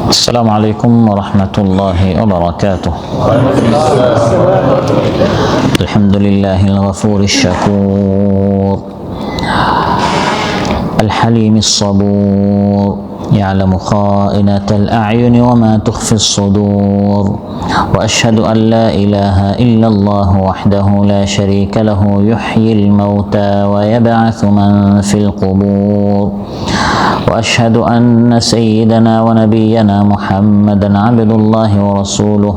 السلام عليكم ورحمة الله وبركاته. الحمد لله الغفور الشكور الحليم الصبور يعلم خائنة الأعين وما تخفي الصدور، وأشهد أن لا إله إلا الله وحده لا شريك له يحيي الموتى ويبعث من في القبور، وأشهد أن سيدنا ونبينا محمدا عبد الله ورسوله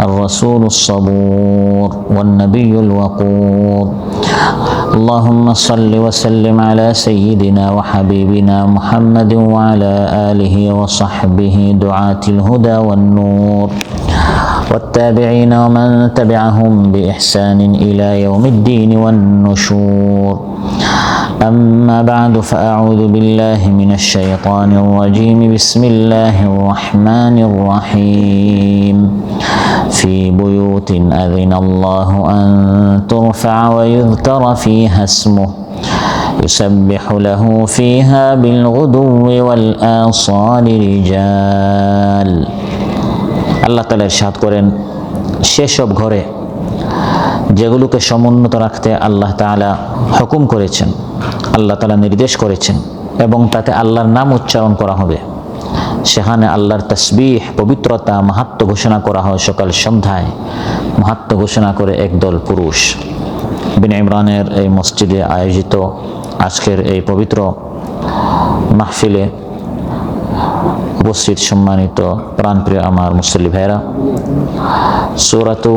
الرسول الصبور والنبي الوقور. اللهم صل وسلم على سيدنا وحبيبنا محمد وعلى آله وصحبه دعاة الهدى والنور والتابعين ومن تبعهم بإحسان إلى يوم الدين والنشور. أما بعد فأعوذ بالله من الشيطان الرجيم. بسم الله الرحمن الرحيم. في بيوت أذن الله أن ترفع ويذكر فيها اسمه يسبح له فيها بالغدو والآصال رجال। আল্লাহ তাআলা ইরশাদ করেন, সেসব ঘরে যেগুলোকে সমুন্নত রাখতে আল্লাহ তাআলা হুকুম করেছেন, আল্লাহ তাআলা নির্দেশ করেছেন এবং তাতে আল্লাহর নাম উচ্চারণ করা হবে, সেখানে আল্লাহর তাসবিহ, পবিত্রতা, মাহাত্ম্য ঘোষণা করা হয়। সকাল সন্ধ্যায় মাহাত্ম্য ঘোষণা করে একদল পুরুষ বিন ইমরানের এই মসজিদে আয়োজিত আজকের এই পবিত্র মাহফিলে উপস্থিত সম্মানিত প্রাণপ্রিয় আমার মুসল্লি ভাইরা, সূরাতু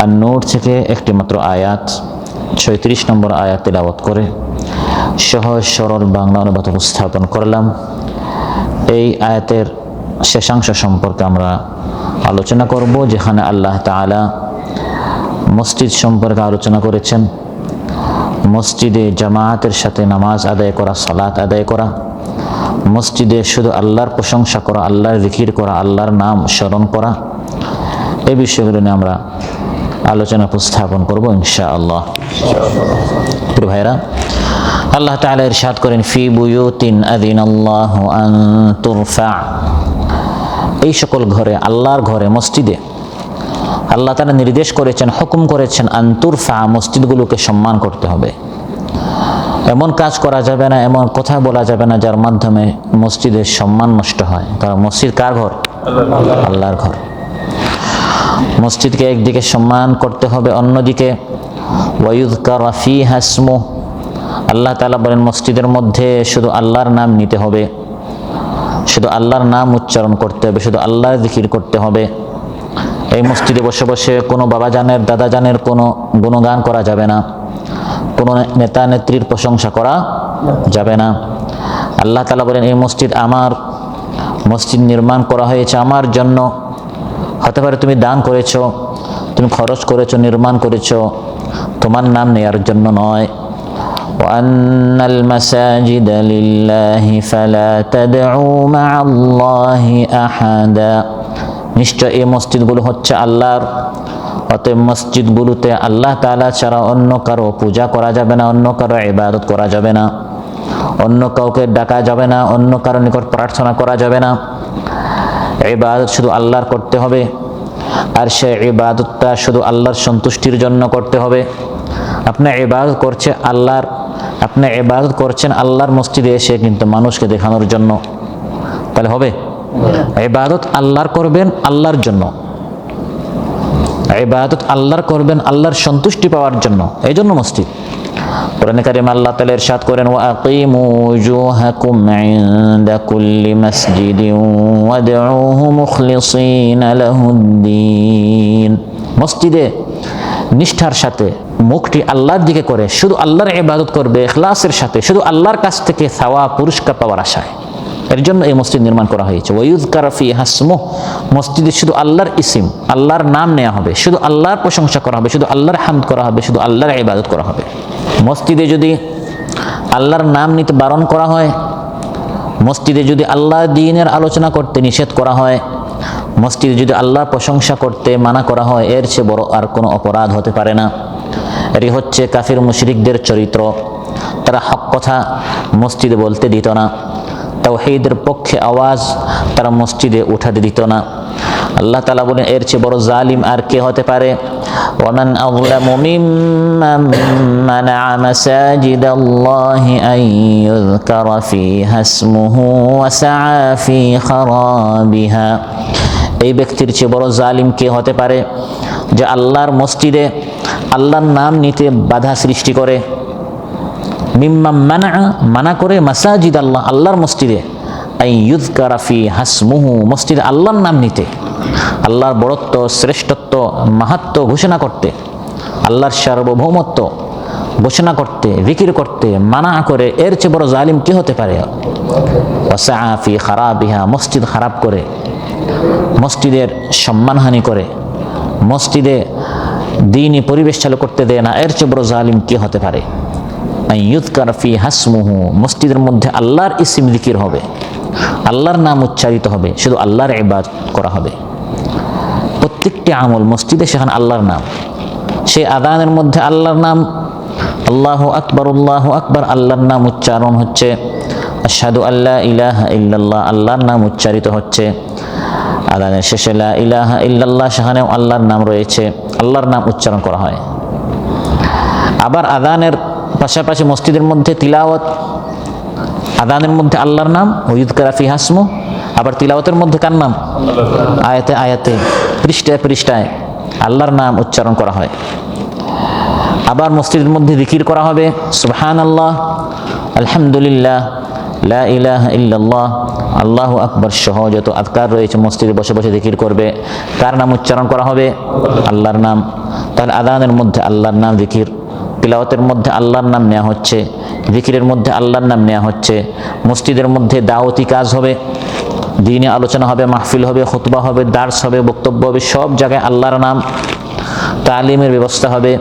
আন-নূর থেকে একটি মাত্র আয়াত 36 নম্বর আয়াত তেলাওয়াত করে সহজ সরল বাংলা অনুবাদ উপস্থাপন করলাম। এই আয়াতের শেষাংশ সম্পর্কে আমরা আলোচনা করব, যেখানে আল্লাহ তাআলা মসজিদ সম্পর্কে আলোচনা করেছেন। মসজিদে জামায়াতের সাথে নামাজ আদায় করা, সালাত আদায় করা, মসজিদে শুধু আল্লাহর প্রশংসা করা, আল্লাহর জিকির করা, আল্লাহর নাম স্মরণ করা, এই বিষয়গুলো নিয়ে আমরা আলোচনা উপস্থাপন করব ইনশাআল্লাহ। প্রিয় ভাইরা, আল্লাহ তাআলা ইরশাদ করেন, ফি বুয়ুতিন আযিনাল্লাহু আন তুরফা, এই সকল ঘরে, আল্লাহর ঘরে, মসজিদে আল্লাহ তাআলা নির্দেশ করেছেন, হুকুম করেছেন, আন তুরফা, মসজিদগুলোকে সম্মান করতে হবে। এমন কাজ করা যাবে না, এমন কথা বলা যাবে না যার মাধ্যমে মসজিদের সম্মান নষ্ট হয়। কারণ মসজিদ কার ঘর? আল্লাহর ঘর। মসজিদকে একদিকে সম্মান করতে হবে, অন্যদিকে ওয়ায়ুযকার ফীহা ইসমুহু, আল্লাহ তাআলা বলেন মসজিদের মধ্যে শুধু আল্লাহর নাম নিতে হবে, শুধু আল্লাহর নাম উচ্চারণ করতে হবে, শুধু আল্লাহর জিকির করতে হবে। এই মসজিদে বসে বসে কোনো বাবাজানের, দাদাজানের কোনো গুণগান করা যাবে না, কোনো নেতা নেত্রীর প্রশংসা করা যাবে না। আল্লাহ তাআলা বলেন এই মসজিদ আমার, মসজিদ নির্মাণ করা হয়েছে আমার জন্য। হতে পারে তুমি দান করেছো, তুমি খরচ করেছো, নির্মাণ করেছো, তোমার নাম নেয়ার জন্য নয়। وأن المساجد لله فلا تدعوا مع الله أحدا, নিশ্চয় এই মসজিদগুলো হচ্ছে আল্লাহর, অতএব মসজিদগুলোতে আল্লাহ তাআলা ছাড়া অন্য কারো পূজা করা যাবে না, অন্য কারো ইবাদত করা যাবে না, অন্য কাউকে ডাকা যাবে না, অন্য কারো নিকট প্রার্থনা করা যাবে না। ইবাদত শুধু আল্লাহর করতে হবে, আর সেই ইবাদতটা শুধু আল্লাহর সন্তুষ্টির জন্য করতে হবে। আপনি ইবাদত করছেন আল্লাহর, আপনি ইবাদত করছেন আল্লাহর মসজিদে এসে, কিন্তু মানুষকে দেখানোর জন্য, তাহলে হবে? ইবাদত আল্লাহর করবেন আল্লাহর জন্য, ইবাদত আল্লাহর করবেন আল্লাহর সন্তুষ্টি পাওয়ার জন্য, এই জন্য মসজিদ। কোরআনে কারিমে আল্লাহ তাআলা ইরশাদ করেন, ওয়া আকিমু ওয়ুজুহাকুম ইনদা কুল্লি মাসজিদিন ওয়াদউহু মুখলিসিনা লাহুদ্দীন, মসজিদে নিষ্ঠার সাথে মুখটি আল্লাহর দিকে করে শুধু আল্লাহর ইবাদত করবে, ইখলাসের সাথে, শুধু আল্লাহর কাছ থেকে সওয়াব পুরস্কার পাওয়ার আশায়। এর জন্য এই মসজিদ নির্মাণ করা হয়েছে। ওয়ায়ুযকার ফীহা ইসমুহু, মসজিদে শুধু আল্লাহর ইসম, আল্লাহর নাম নেওয়া হবে, শুধু আল্লাহর প্রশংসা করা হবে, শুধু আল্লাহর হামদ করা হবে, শুধু আল্লাহর ইবাদত করা হবে। মসজিদে যদি আল্লাহর নাম নিতে বারণ করা হয়, মসজিদে যদি আল্লাহর দ্বীনের আলোচনা করতে নিষেধ করা হয়, মসজিদে যদি আল্লাহর প্রশংসা করতে মানা করা হয়, এর চেয়ে বড় আর কোনো অপরাধ হতে পারে না। এটি হচ্ছে কাফির মুশরিকদের চরিত্র। তারা হক কথা মসজিদে বলতে দিত না, তাওহীদের পক্ষে আওয়াজ তারা মসজিদে উঠাতে দিত না। আল্লাহ তাআলা বলেন এর চেয়ে বড় জালিম আর কে হতে পারে? ওয়ামান আযলামু মিম্মান মানা'a মাসাজিদাল্লাহি আন ইউযকারা ফীহা ইসমুহু ওয়া সা'a ফী খারাবিহা। এই ব্যক্তির চেয়ে বড় জালিম কে হতে পারে যে আল্লাহর মসজিদে আল্লাহর নাম নিতে বাধা সৃষ্টি করে। মিম্মাম মানা করে মাসাজিদ আল্লাহ, আল্লাহর মসজিদে আই ইউযকারা ফীহা ইসমুহু, মসজিদে আল্লাহর নাম নিতে, আল্লাহর বড়ত্ব, শ্রেষ্ঠত্ব, মাহাত্ম্য ঘোষণা করতে, আল্লাহর সার্বভৌমত্ব ঘোষণা করতে, জিকির করতে মানা করে। এর চেয়ে বড় জালিম কি হতে পারে? ওয়াসাআ ফী খারাবিহা, মসজিদ খারাপ করে, মসজিদের সম্মানহানি করে, মসজিদে দ্বীনি পরিবেশ চালু করতে দেয় না। এর চেয়ে বড় জালিম কি হতে পারে? ইউযকারা ফীহা ইসমুহু, মসজিদের মধ্যে আল্লাহর ইসম জিকির হবে, আল্লাহর নাম উচ্চারিত হবে, শুধু আল্লাহর ইবাদত করা হবে। প্রত্যেকটি আমল মসজিদে সেখানে আল্লাহর নাম, সেই আযানের মধ্যে আল্লাহর নাম, আল্লাহু আকবার আল্লাহু আকবার, আল্লাহর নাম উচ্চারণ হচ্ছে। আশহাদু আল্লা ইলাহা ইল্লাল্লাহ, আল্লাহর নাম উচ্চারিত হচ্ছে। আযানের শেষে লা ইলাহা ইল্লাল্লাহ, সেখানেও আল্লাহর নাম রয়েছে, আল্লাহর নাম উচ্চারণ করা হয়। আবার আযানের পাশাপাশি মসজিদের মধ্যে তিলাওয়াত, আযানের মধ্যে আল্লাহর নাম ওয়ুযকারা ফীহা ইসমুহু, আবার তিলাওয়াতের মধ্যে কার নাম? আয়াতে আয়াতে, পৃষ্ঠায় পৃষ্ঠায় আল্লাহর নাম উচ্চারণ করা হয়। আবার মসজিদের মধ্যে জিকির করা হবে, সুবহানাল্লাহ, আলহামদুলিল্লাহ, লা ইলাহা ইল্লাল্লাহ, আল্লাহু আকবার সহ যত আযকার রয়েছে মসজিদে বসে বসে জিকির করবে। কার নাম উচ্চারণ করা হবে? আল্লাহর নাম। তাহলে আযানের মধ্যে আল্লাহর নাম জিকির, তিলাওয়াতের মধ্যে আল্লাহর নাম নেওয়া হচ্ছে, জিকিরের মধ্যে আল্লাহর নাম নেওয়া হচ্ছে। মসজিদের মধ্যে দাওয়াতি কাজ হবে, দ্বীনি আলোচনা হবে, মাহফিল হবে, খুতবা হবে, দার্স হবে, বক্তব্য হবে, সব জায়গায় আল্লাহর নাম। তালিমের ব্যবস্থা হবে,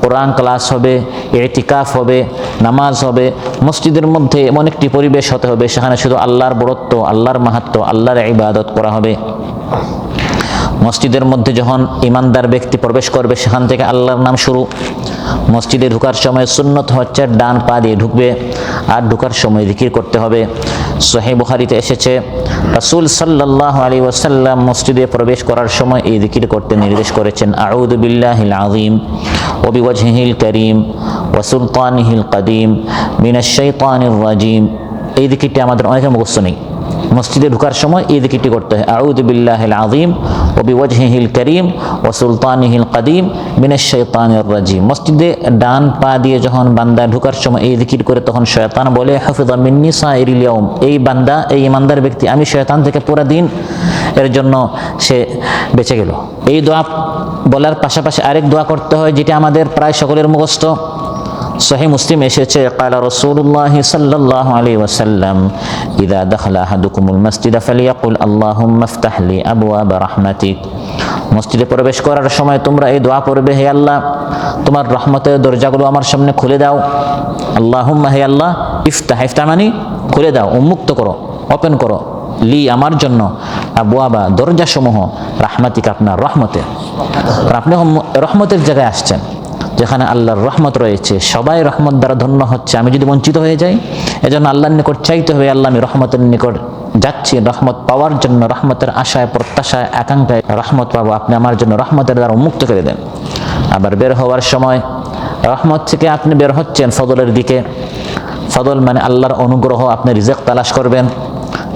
কোরআন ক্লাস হবে, ইতিকাফ হবে, নামাজ হবে। মসজিদের মধ্যে এমন একটি পরিবেশ হতে হবে সেখানে শুধু আল্লাহর বড়ত্ব, আল্লাহর মাহাত্ম্য, আল্লাহর ইবাদত করা হবে। মসজিদের মধ্যে যখন ইমানদার ব্যক্তি প্রবেশ করবে সেখান থেকে আল্লাহর নাম শুরু। মসজিদে ঢোকার সময় সুন্নত হচ্ছে ডান পা দিয়ে ঢুকবে, আর ঢোকার সময় জিকির করতে হবে। সহিহ বুখারীতে এসেছে রাসূল সাল্লাল্লাহু আলাইহি ওয়াসাল্লাম মসজিদে প্রবেশ করার সময় এই জিকির করতে নির্দেশ করেছেন, আউযু বিল্লাহিল আযীম ওয়া বিওয়াজহিল কারীম ওয়া সুলতানিহিল কাদীম মিনাশ শাইতানির রাজীম। এই জিকিরটি আমাদের অনেকের মুখস্থ নেই। মসজিদে ঢোকার সময় এই জিকিরটি করতে হয়, আউযু বিল্লাহিল আযীম ওয়া বিওয়াজহিল কারীম ওয়া সুলতানিহিল কাদীম মিনাশ শাইতানির রাজীম। মসজিদে ডান পা দিয়ে যখন বান্দা ঢোকার সময় এই জিকির করে তখন শয়তান বলে, হাফিযা মিন্নি সাইরিল ইয়াউম, এই বান্দা, এই ইমানদার ব্যক্তি, আমি শয়তান থেকে পুরো দিন এর জন্য সে বেঁচে গেল। এই দোয়া বলার পাশাপাশি আরেক দোয়া করতে হয় যেটি আমাদের প্রায় সকলের মুখস্থ। সহিহ মুসলিম এসেছে, ক্বালা রাসূলুল্লাহ সাল্লাল্লাহু আলাইহি ওয়াসাল্লাম, ইযা দাখালা আহাদুকুমুল মাসজিদা ফালিয়াকুল আল্লাহুম্মা ইফতাহ লি আবওয়াবা রাহমাতিক। মসজিদে প্রবেশ করার সময় তোমরা এই দোয়া পড়বে, হে আল্লাহ তোমার রহমতের দরজাগুলো আমার সামনে খুলে দাও। আল্লাহুম্মা, হে আল্লাহ, ইফতাহ, ইফতাহ মানে খুলে দাও, উন্মুক্ত করো, ওপেন করো, লি আমার জন্য, আবওয়াবা দরজাসমূহ, রাহমাতিক আপনার রহমতে। আপনি রহমতের জায়গায় আসছেন যেখানে আল্লাহর রহমত রয়েছে, সবাই রহমত দ্বারা ধন্য হচ্ছে। আমি যদি বঞ্চিত হয়ে যাই, এজন্য আল্লাহর নিকট চাইতে হবে, আল্লাহ আমি রহমতের নিকট যাচ্ছি রহমত পাওয়ার জন্য, রহমতের আশায়, প্রত্যাশায়, আকাঙ্ক্ষায় রহমত পাবো, আপনি আমার জন্য রহমতের দ্বারা উন্মুক্ত করে দেন। আবার বের হওয়ার সময় রহমত থেকে আপনি বের হচ্ছেন ফজলের দিকে, ফজল মানে আল্লাহর অনুগ্রহ, আপনি রিজিক তালাশ করবেন,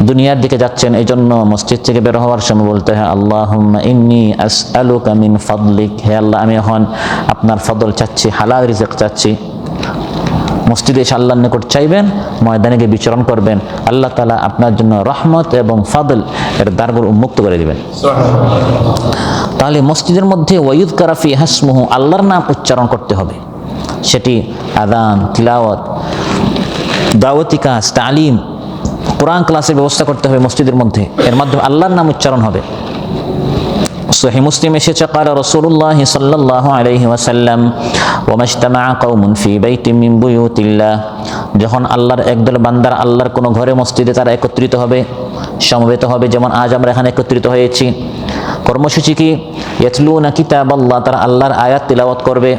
দুনিয়ার দিকে যাচ্ছেন, এই জন্য মসজিদ থেকে বের হওয়ার সময় বলতে হয়, আল্লাহুম্মা ইন্নী আসআলুকা মিন ফাদলিক, হে আল্লাহ আমি এখন আপনার ফদল চাচ্ছি, হালাল রিজিক চাচ্ছি। মসজিদে এসে আল্লাহর নিকট চাইবেন, ময়দানে গিয়ে বিচরণ করবেন, আল্লাহ তাআলা আপনার জন্য রহমত এবং ফদল এর দ্বারগুলো উন্মুক্ত করে দিবেন। তাহলে মসজিদের মধ্যে ওয়ায়ুযকারা ফীহা ইসমুহু, আল্লাহর নাম উচ্চারণ করতে হবে। সেটি আযান, তিলাওয়াত, দাওয়াতি কাজ, তালিম, কোরআন ক্লাসের ব্যবস্থা করতে হবে মসজিদের মধ্যে, এর মাধ্যমে আল্লাহর নাম উচ্চারণ হবে। সহিহ মুসলিম এসেছে, ক্বালা রাসূলুল্লাহ সাল্লাল্লাহু আলাইহি ওয়াসাল্লাম, ওয়া মাজতামাআ কওমুন ফি বাইতিন মিন বুয়ুতিল্লাহ, যখন আল্লাহর একদল বান্দারা আল্লাহর কোনো ঘরে মসজিদে তারা একত্রিত হবে, সমবেত হবে, যেমন আজ আমরা এখানে একত্রিত হয়েছি। কর্মসূচি কি? ইয়াতলুনা কিতাবাল্লাহ, তারা আল্লাহর আয়াত তিলাওয়াত করবে,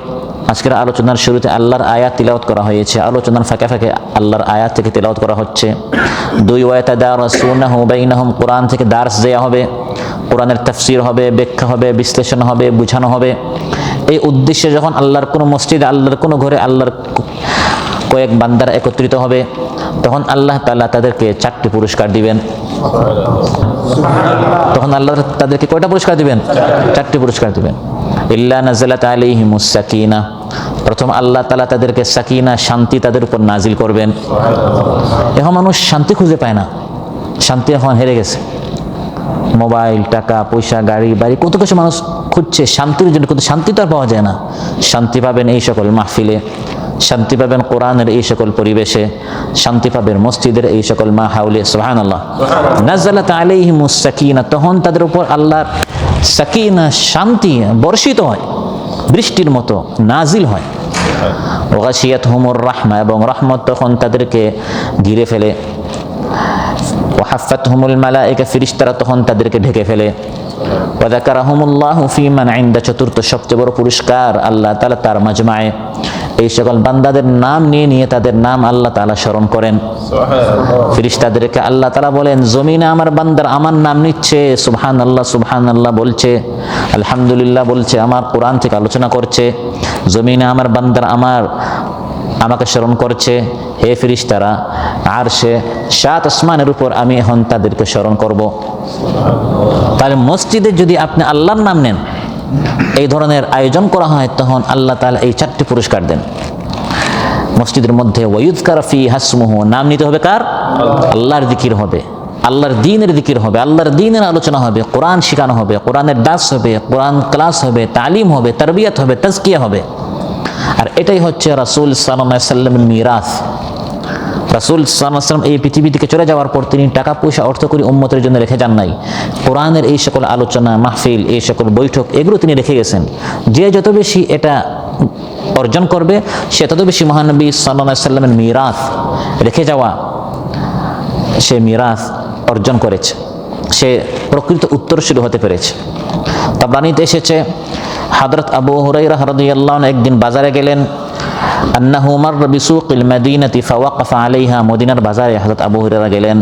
আজকের আলোচনার শুরুতে আল্লাহর আয়াত তিলাওয়াত করা হয়েছে, আলোচনার ফাঁকে ফাঁকে আল্লাহর আয়াত থেকে তিলাওয়াত করা হচ্ছে। 2 ওয়ায়াতাদারাসুনাহু বাইনাহুম, কোরআন থেকে দার্স দেয়া হবে, কোরআনের তাফসীর হবে, ব্যাখ্যা হবে, বিশ্লেষণ হবে, বোঝানো হবে। এই উদ্দেশ্যে যখন আল্লাহর কোনো মসজিদে, আল্লাহর কোনো ঘরে আল্লাহর কয়েক বান্দারা একত্রিত হবে, তখন আল্লাহ তাআলা তাদেরকে 4টি পুরস্কার দিবেন। তখন আল্লাহ তাদেরকে কয়টা পুরস্কার দিবেন? 4টি পুরস্কার দিবেন। ইল্লা নাযালাত আলাইহিমুস সাকিনা, প্রথম আল্লাহ তাআলা তাদেরকে সাকিনা, শান্তি তাদের উপর নাজিল করবেন। এখন মানুষ শান্তি খুঁজে পায় না, শান্তি এখন হেরে গেছে। মোবাইল, টাকা পয়সা, গাড়ি বাড়ি, কত কিছু মানুষ খুঁজছে শান্তির জন্য, কিন্তু শান্তি তো আর পাওয়া যায় না। শান্তি পাবেন এই সকল মাহফিলে, শান্তি পাবেন কোরআনের এই সকল পরিবেশে, শান্তি পাবেন মসজিদের এই সকল মাহাউলে। সুবহানাল্লাহ। নাযালাত আলাইহিমুস সাকিনা, তখন তাদের উপর আল্লাহর সাকিনা, শান্তি বর্ষিত হয়, বৃষ্টির মতো নাজিল হয়। ওয়াগাশিয়াতহুমুর রাহমা, এবং রহমত তখন তাদেরকে ঘিরে ফেলে। ওয়াহাফাতহুমুল মালায়েকা, ফেরেশতারা তখন তাদেরকে ঢেকে ফেলে। ওয়াযাকারাহুমুল্লাহু ফীমান ইনদা, চতুর্থ সবচেয়ে বড় পুরস্কার, আল্লাহ তাআলা তার মাজমায়ে এই সকল বান্দাদের নাম নিয়ে নিয়ে তাদের নাম আল্লাহ তাআলা স্মরণ করেন। ফেরেশতাদেরকে আল্লাহ তাআলা বলেন, জমিনে আমার বান্দার আমার নাম নিচ্ছে, সুবহানাল্লাহ সুবহানাল্লাহ বলছে, আলহামদুলিল্লাহ বলছে, আমার কোরআন থেকে আলোচনা করছে। জমিনে আমার বান্দার আমাকে স্মরণ করছে। হে ফেরেশতারা, আরশে 7 আসমানের উপর আমি এখন তাদেরকে স্মরণ করব। তাহলে মসজিদে যদি আপনি আল্লাহর নাম নেন, এই ধরনের আয়োজন করা হয়, তখন আল্লাহ তাআলা এই 4টি পুরস্কার দেন। মসজিদের মধ্যে ওয়ায়ুযকারা ফীহা ইসমুহু, নাম নিতে হবে কার? আল্লাহর জিকির হবে, আল্লাহর দ্বীনের জিকির হবে, আল্লাহর দ্বীনের আলোচনা হবে, কোরআন শেখানো হবে, কোরআনের দাস হবে, কোরআন ক্লাস হবে, তালিম হবে, তারবিয়াত হবে, তাজকিয়া হবে। আর এটাই হচ্ছে রাসূল সাল্লাল্লাহু আলাইহি ওয়াসাল্লামের মিরাস। রাসূল সাল্লাল্লাহু আলাইহি ওয়াসাল্লাম এই পৃথিবী থেকে চলে যাওয়ার পর তিনি টাকা পয়সা অর্থ করি উম্মতের জন্য রেখে যান নাই। কোরআনের এই সকল আলোচনা মাহফিল, এই সকল বৈঠক, এগুলো তিনি রেখে গেছেন। যে যত বেশি এটা অর্জন করবে, সে তত বেশি মহানবী সাল্লাল্লাহু আলাইহি ওয়াসাল্লামের মিরাস রেখে যাওয়া, সে মিরাস অর্জন করেছে, সে প্রকৃত উত্তরসূরি হতে পেরেছে। তাবরানীতে এসেছে, হযরত আবু হুরায়রা রাদিয়াল্লাহু আনহু একদিন বাজারে গেলেন। আন্নাহু মাররা বিসুকিল মাদিনাতি ফাওয়াকাফা আলাইহা, মদিনার বাজারে হযরত আবু হুরায়রা গেলেন।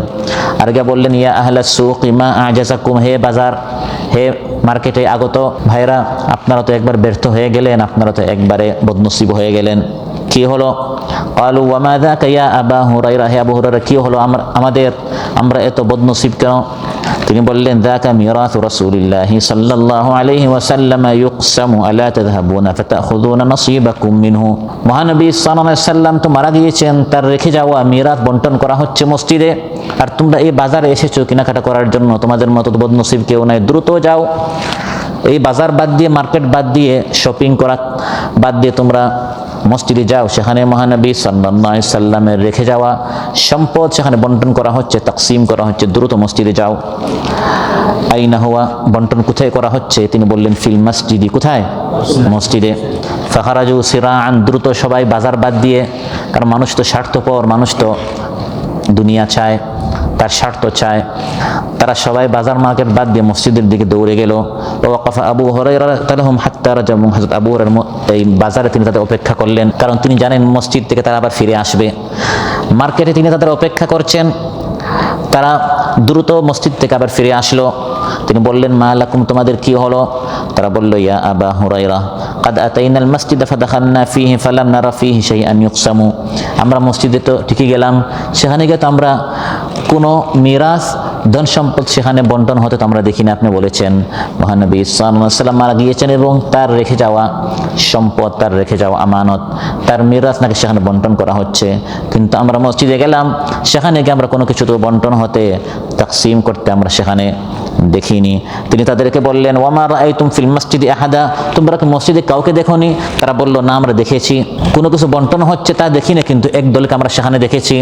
আর গিয়ে বললেন, ইয়া আহলাস সুকি মা আজাযাকুম, হে বাজার, হে মার্কেটে আগত ভাইরা, আপনারা তো একবার ব্যর্থ হয়ে গেলেন, আপনারা তো একবারে বদনসিব হয়ে গেলেন। কি হলো? ক্বালু ওয়া মা যাকা ইয়া আবা হুরায়রা, হে আবু হুরায়রা, কি হলো আমরা এত বদনসিব কেন? তিনি বললেন, যাকা মিরাসু রাসূলিল্লাহি সাল্লাল্লাহু আলাইহি ওয়াসাল্লাম ইউকসামু আলা তাযহাবুনা ফাতাখুযুনা নসিবাকুম মিনহু, মহানবী সাল্লাল্লাহু আলাইহি ওয়াসাল্লাম তো মারা গিয়েছেন, তার রেখে যাওয়া মিরাস বন্টন করা হচ্ছে মসজিদে, আর তোমরা এই বাজারে এসেছো কেনাকাটা করার জন্য। তোমাদের মতো বদনসিব কেউ নাই, দ্রুত যাও, এই বাজার বাদ দিয়ে, মার্কেট বাদ দিয়ে, শপিং করা বাদ দিয়ে তোমরা মসজিদে যাও, সেখানে মহানবী সাল্লাল্লাহু আলাইহি সাল্লামের রেখে যাওয়া সম্পদ সেখানে বন্টন করা হচ্ছে, তাকসিম করা হচ্ছে, দ্রুত মসজিদে যাও। আইনা হুয়া, বন্টন কোথায় করা হচ্ছে? তিনি বললেন, ফিল মসজিদি, কোথায়? মসজিদে। ফাখারাজু সিরাআন, দ্রুত সবাই বাজার বাদ দিয়ে, কারণ মানুষ তো স্বার্থপর, মানুষ তো দুনিয়া চায়, তার স্বার্থ চায়। তারা সবাই বাজার মার্কেট বাদ দিয়ে মসজিদের দিকে দৌড়ে গেল। ওয়াকাফা আবু হুরায়রা তালাহুম হাত্তা রাজাউ, হযরত আবু হুরায়রা এই বাজারে তিনি তাদের অপেক্ষা করলেন, কারণ তিনি জানেন মসজিদ থেকে তারা আবার ফিরে আসবে। মার্কেটে তিনি তাদের অপেক্ষা করছেন, তারা দ্রুত মসজিদ থেকে আবার ফিরে আসলো। তিনি বললেন, মা লাকুম, তোমাদের কি হলো? তারা বলল, ইয়া আবা হুরায়রা, কাদ আতাইনাল মাসজিদ ফাদাখালনা ফীহি ফালাম নারা ফীহি শাইআন ইউকসামু, আমরা মসজিদে তো ঠিকই গেলাম, সেখানে গিয়ে তো আমরা কোনো মিরাস, ধন সম্পদ সেখানে বন্টন হতে তো আমরা দেখি না। আপনি বলেছেন মহানবী সাল্লাল্লাহু আলাইহি ওয়াসাল্লাম মারা গিয়েছেন এবং তার রেখে যাওয়া সম্পদ, তার রেখে যাওয়া আমানত, তার মিরাস নাকি সেখানে বন্টন করা হচ্ছে, কিন্তু আমরা মসজিদে গেলাম, সেখানে গিয়ে আমরা কোনো কিছু তো বন্টন হতে, তাকসিম করতে আমরা সেখানে দেখিনি। তিনি তাদেরকে বললেন, ওয়ামা রাআইতুম ফিল মসজিদি আহাদা, তোমরা কি মসজিদে কাউকে দেখোনি? তারা বলল, না, আমরা দেখেছি, কোনো কিছু বন্টন হচ্ছে তা দেখি না, কিন্তু এক দলকে আমরা সেখানে দেখেছি।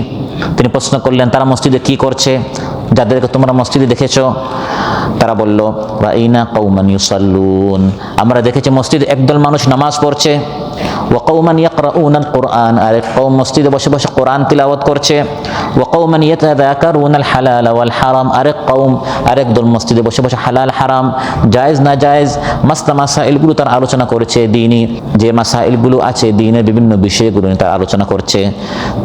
তিনি প্রশ্ন করলেন, তারা মসজিদে কি করছে যাদেরকে তোমরা মসজিদে দেখেছো? তারা বলল, রাইনা কওমান ইউসাল্লুন, আমরা দেখেছি মসজিদে একদল মানুষ নামাজ পড়ছে। ওয়া কওমান ইয়াকরাউনাল কুরআন, আরেক কওম মসজিদে বসে বসে কোরআন তিলাওয়াত করছে। ওয়া কওমান ইয়াতাযাকারুনাল হালাল ওয়াল হারাম, আরেক দল মসজিদে বসে বসে হালাল হারাম, জায়েজ না জায়েজ মাসাইলগুলো তার আলোচনা করছে, দ্বীনি যে মাসাইলগুলো আছে দ্বীনের বিভিন্ন বিষয়গুলো নিয়ে তার আলোচনা করছে।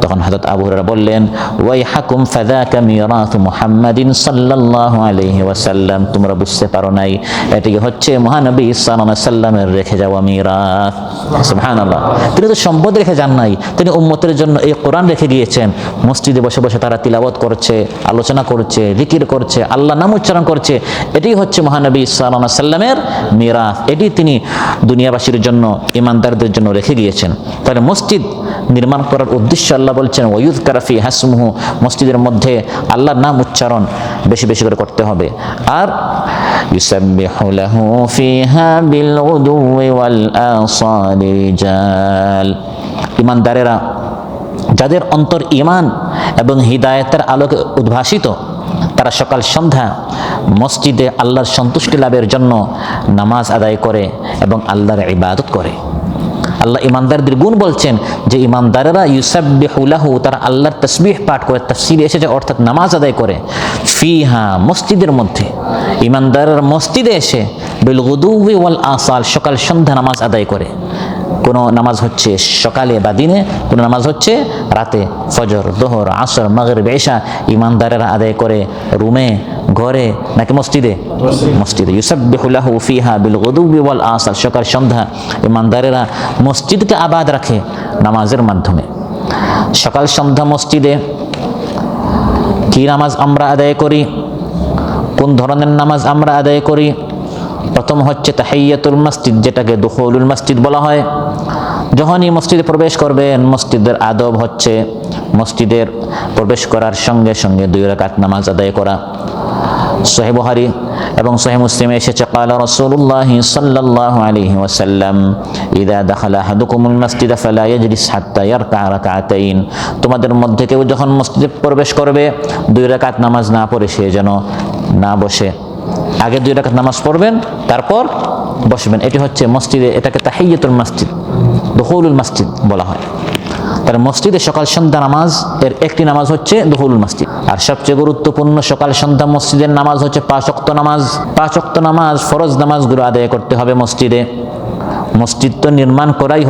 তখন হযরত আবু হুরায়রা বললেন, ওয়াইহাকুম ফাযাকা মিরাথু মুহাম্মাদিন সাল্লাল্লাহু আলাইহি ওয়াসাল্লাম, তোমরা বুঝতে পারো নাই, এটি হচ্ছে মহানবী সাল্লাল্লাহু আলাইহি ওয়াসাল্লামের রেখে যাওয়া মিরাথ। সুবহানাল্লাহ, তিনি তো সম্পদ রেখে যান নাই, তিনি উম্মতের জন্য এই কোরআন রেখে গিয়েছেন। মসজিদে বসে বসে তারা তিলাওয়াত করছে, আলোচনা করছে, জিকির করছে, আল্লাহ নাম উচ্চারণ করছে, এটি হচ্ছে মহানবী সাল্লাল্লাহু আলাইহি ওয়াসাল্লামের মিরাথ, এটি তিনি দুনিয়াবাসীর জন্য, ইমানদারদের জন্য রেখে গিয়েছেন। তাহলে মসজিদ নির্মাণ করার উদ্দেশ্য আল্লাহ বলছেন ওয়ায়ুযকারা ফি হাসমুহু, মসজিদের মধ্যে আল্লাহর নাম উচ্চারণ বেশি বেশি করে করতে হবে। আর ইউসাব্বিহু লাহু ফিহা বিল গুদুওয়ি ওয়াল আসালি রিজাল, ইমানদারেরা যাদের অন্তর ঈমান এবং হিদায়াতের আলোকে উদ্ভাসিত, তারা সকাল সন্ধ্যা মসজিদে আল্লাহর সন্তুষ্টি লাভের জন্য নামাজ আদায় করে এবং আল্লাহর ইবাদত করে। আল্লাহ ইমানদারদের গুণ বলছেন যে ইমানদারেরা ইউসাব্বিহু লাহু, তারা আল্লাহর তাসবিহ পাঠ করে, তাফসীরে এসেছে অর্থাৎ নামাজ আদায় করে, ফিহা মসজিদের মধ্যে, ইমানদারেরা মসজিদে এসে বিল গুদুওয়ি ওয়াল আসাল, সকাল সন্ধ্যা নামাজ আদায় করে। কোনো নামাজ হচ্ছে সকালে বা দিনে, কোনো নামাজ হচ্ছে রাতে, ফজর, যোহর, আসর, মাগরিব, ইশা ইমানদারেরা আদায় করে রুমে, ঘরে নাকি মসজিদে? মসজিদে। ইউসাব্বিহু লাহু ফিহা বিল গুদুওয়ি ওয়াল আসাল, সকাল সন্ধ্যা ইমানদারেরা মসজিদকে আবাদ রাখে নামাজের মাধ্যমে। সকাল সন্ধ্যা মসজিদে কি নামাজ আমরা আদায় করি? কোন ধরনের নামাজ আমরা আদায় করি? প্রথম হচ্ছে তাহিয়াতুল মসজিদ, যেটাকে দুখুলুল মসজিদ বলা হয়। যখনই মসজিদে প্রবেশ করবেন, মসজিদের আদব হচ্ছে মসজিদের প্রবেশ করার সঙ্গে সঙ্গে 2 রাকাত নামাজ আদায় করা। সহিহ বুখারী এবং সহিহ মুসলিমে এসেছে, ক্বালা রাসূলুল্লাহ সাল্লাল্লাহু আলাইহি ওয়াসাল্লাম, ইযা দাখালা আহাদুকুমুল মাসজিদ ফালা ইয়াজলিস হাত্তা ইয়ারকা রাকাতাইন, তোমাদের মধ্যে কেউ যখন মসজিদে প্রবেশ করবে 2 রাকাত নামাজ না পড়ে সে যেন না বসে, আগে 2 রাকাত নামাজ পড়বেন তারপর বসবেন। এটি হচ্ছে মসজিদে, এটাকে তাহিয়াতুল মসজিদ, দুখুলুল মসজিদ বলা হয়। তার মসজিদে সকাল সন্ধ্যা নামাজ এর একটি নামাজ হচ্ছে দুখুলুল মসজিদ। আর সবচেয়ে গুরুত্বপূর্ণ সকাল সন্ধ্যা মসজিদের নামাজ হচ্ছে 5 ওয়াক্ত নামাজ। 5 ওয়াক্ত নামাজ, ফরজ নামাজগুলো আদায় করতে হবে মসজিদে। মসজিদ তো নির্মাণ করাই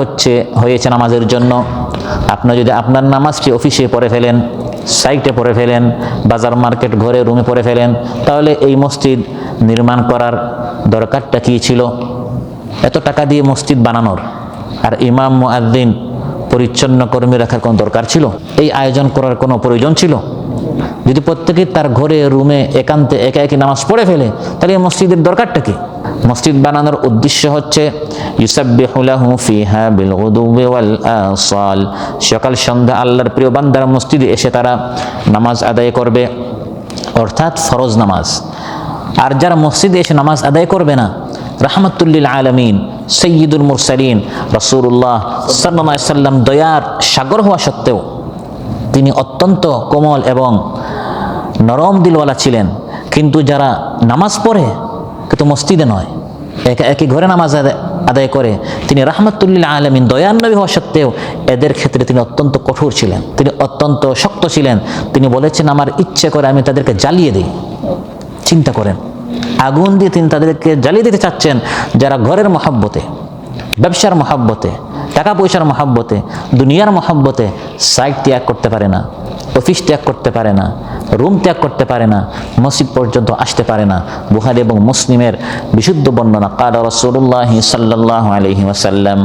হয়েছে নামাজের জন্য। আপনি যদি আপনার নামাজটি অফিসে পড়ে ফেলেন, সাইটে পড়ে ফেলেন, বাজার মার্কেট ঘরে রুমে পড়ে ফেলেন, তাহলে এই মসজিদ নির্মাণ করার দরকারটা কি ছিল? এত টাকা দিয়ে মসজিদ বানানোর আর ইমাম মুয়াজ্জিন পরিচ্ছন্ন কর্মী রাখার কোনো দরকার ছিল? এই আয়োজন করার কোনো প্রয়োজন ছিল? যদি প্রত্যেকে তার ঘরে রুমে একান্তে একা একই নামাজ পড়ে ফেলে, তাহলে এই মসজিদের দরকারটা কি? মসজিদ বানানোর উদ্দেশ্য হচ্ছে ইউসাব্বিহু লাহু ফিহা বিল গুদুওয়ি ওয়াল আসাল, সকাল সন্ধ্যা আল্লাহর প্রিয় বান্দারা মসজিদে এসে তারা নামাজ আদায় করবে, অর্থাৎ ফরজ নামাজ। আর যারা মসজিদে এসে নামাজ আদায় করবে না, রাহমাতুল লিল আলামিন সাইয়্যিদুল মুরসালিন রাসূলুল্লাহ সাল্লাল্লাহু আলাইহি ওয়াসাল্লাম দয়ার সাগর হওয়া সত্ত্বেও তিনি অত্যন্ত কোমল এবং নরম দিলওয়ালা ছিলেন। কিন্তু যারা নামাজ পড়ে কিন্তু মসজিদে নয়, একা একই ঘরে নামাজ আদায় করে, তিনি রাহমাতুল লিল আলামিন দয়ার নবী হওয়া সত্ত্বেও এদের ক্ষেত্রে তিনি অত্যন্ত কঠোর ছিলেন, তিনি অত্যন্ত শক্ত ছিলেন। তিনি বলেছেন, আমার ইচ্ছে করে আমি তাদেরকে জ্বালিয়ে দিই। চিন্তা করেন, আগুন দিয়ে তিনি তাদেরকে জ্বালিয়ে দিতে চাচ্ছেন, যারা ঘরের মহব্বতে, ব্যবসার মহব্বতে, টাকা পয়সার মহব্বতে, দুনিয়ার মহব্বতে সাইট ত্যাগ করতে পারে না, অফিস ত্যাগ করতে পারে না, রুম ত্যাগ করতে পারে না, মসজিদ পর্যন্ত আসতে পারে না। বুখারী এবং মুসলিমের বিশুদ্ধ বর্ণনা, ক্বালা রাসূলুল্লাহ সাল্লাল্লাহু আলাইহি ওয়াসাল্লাম,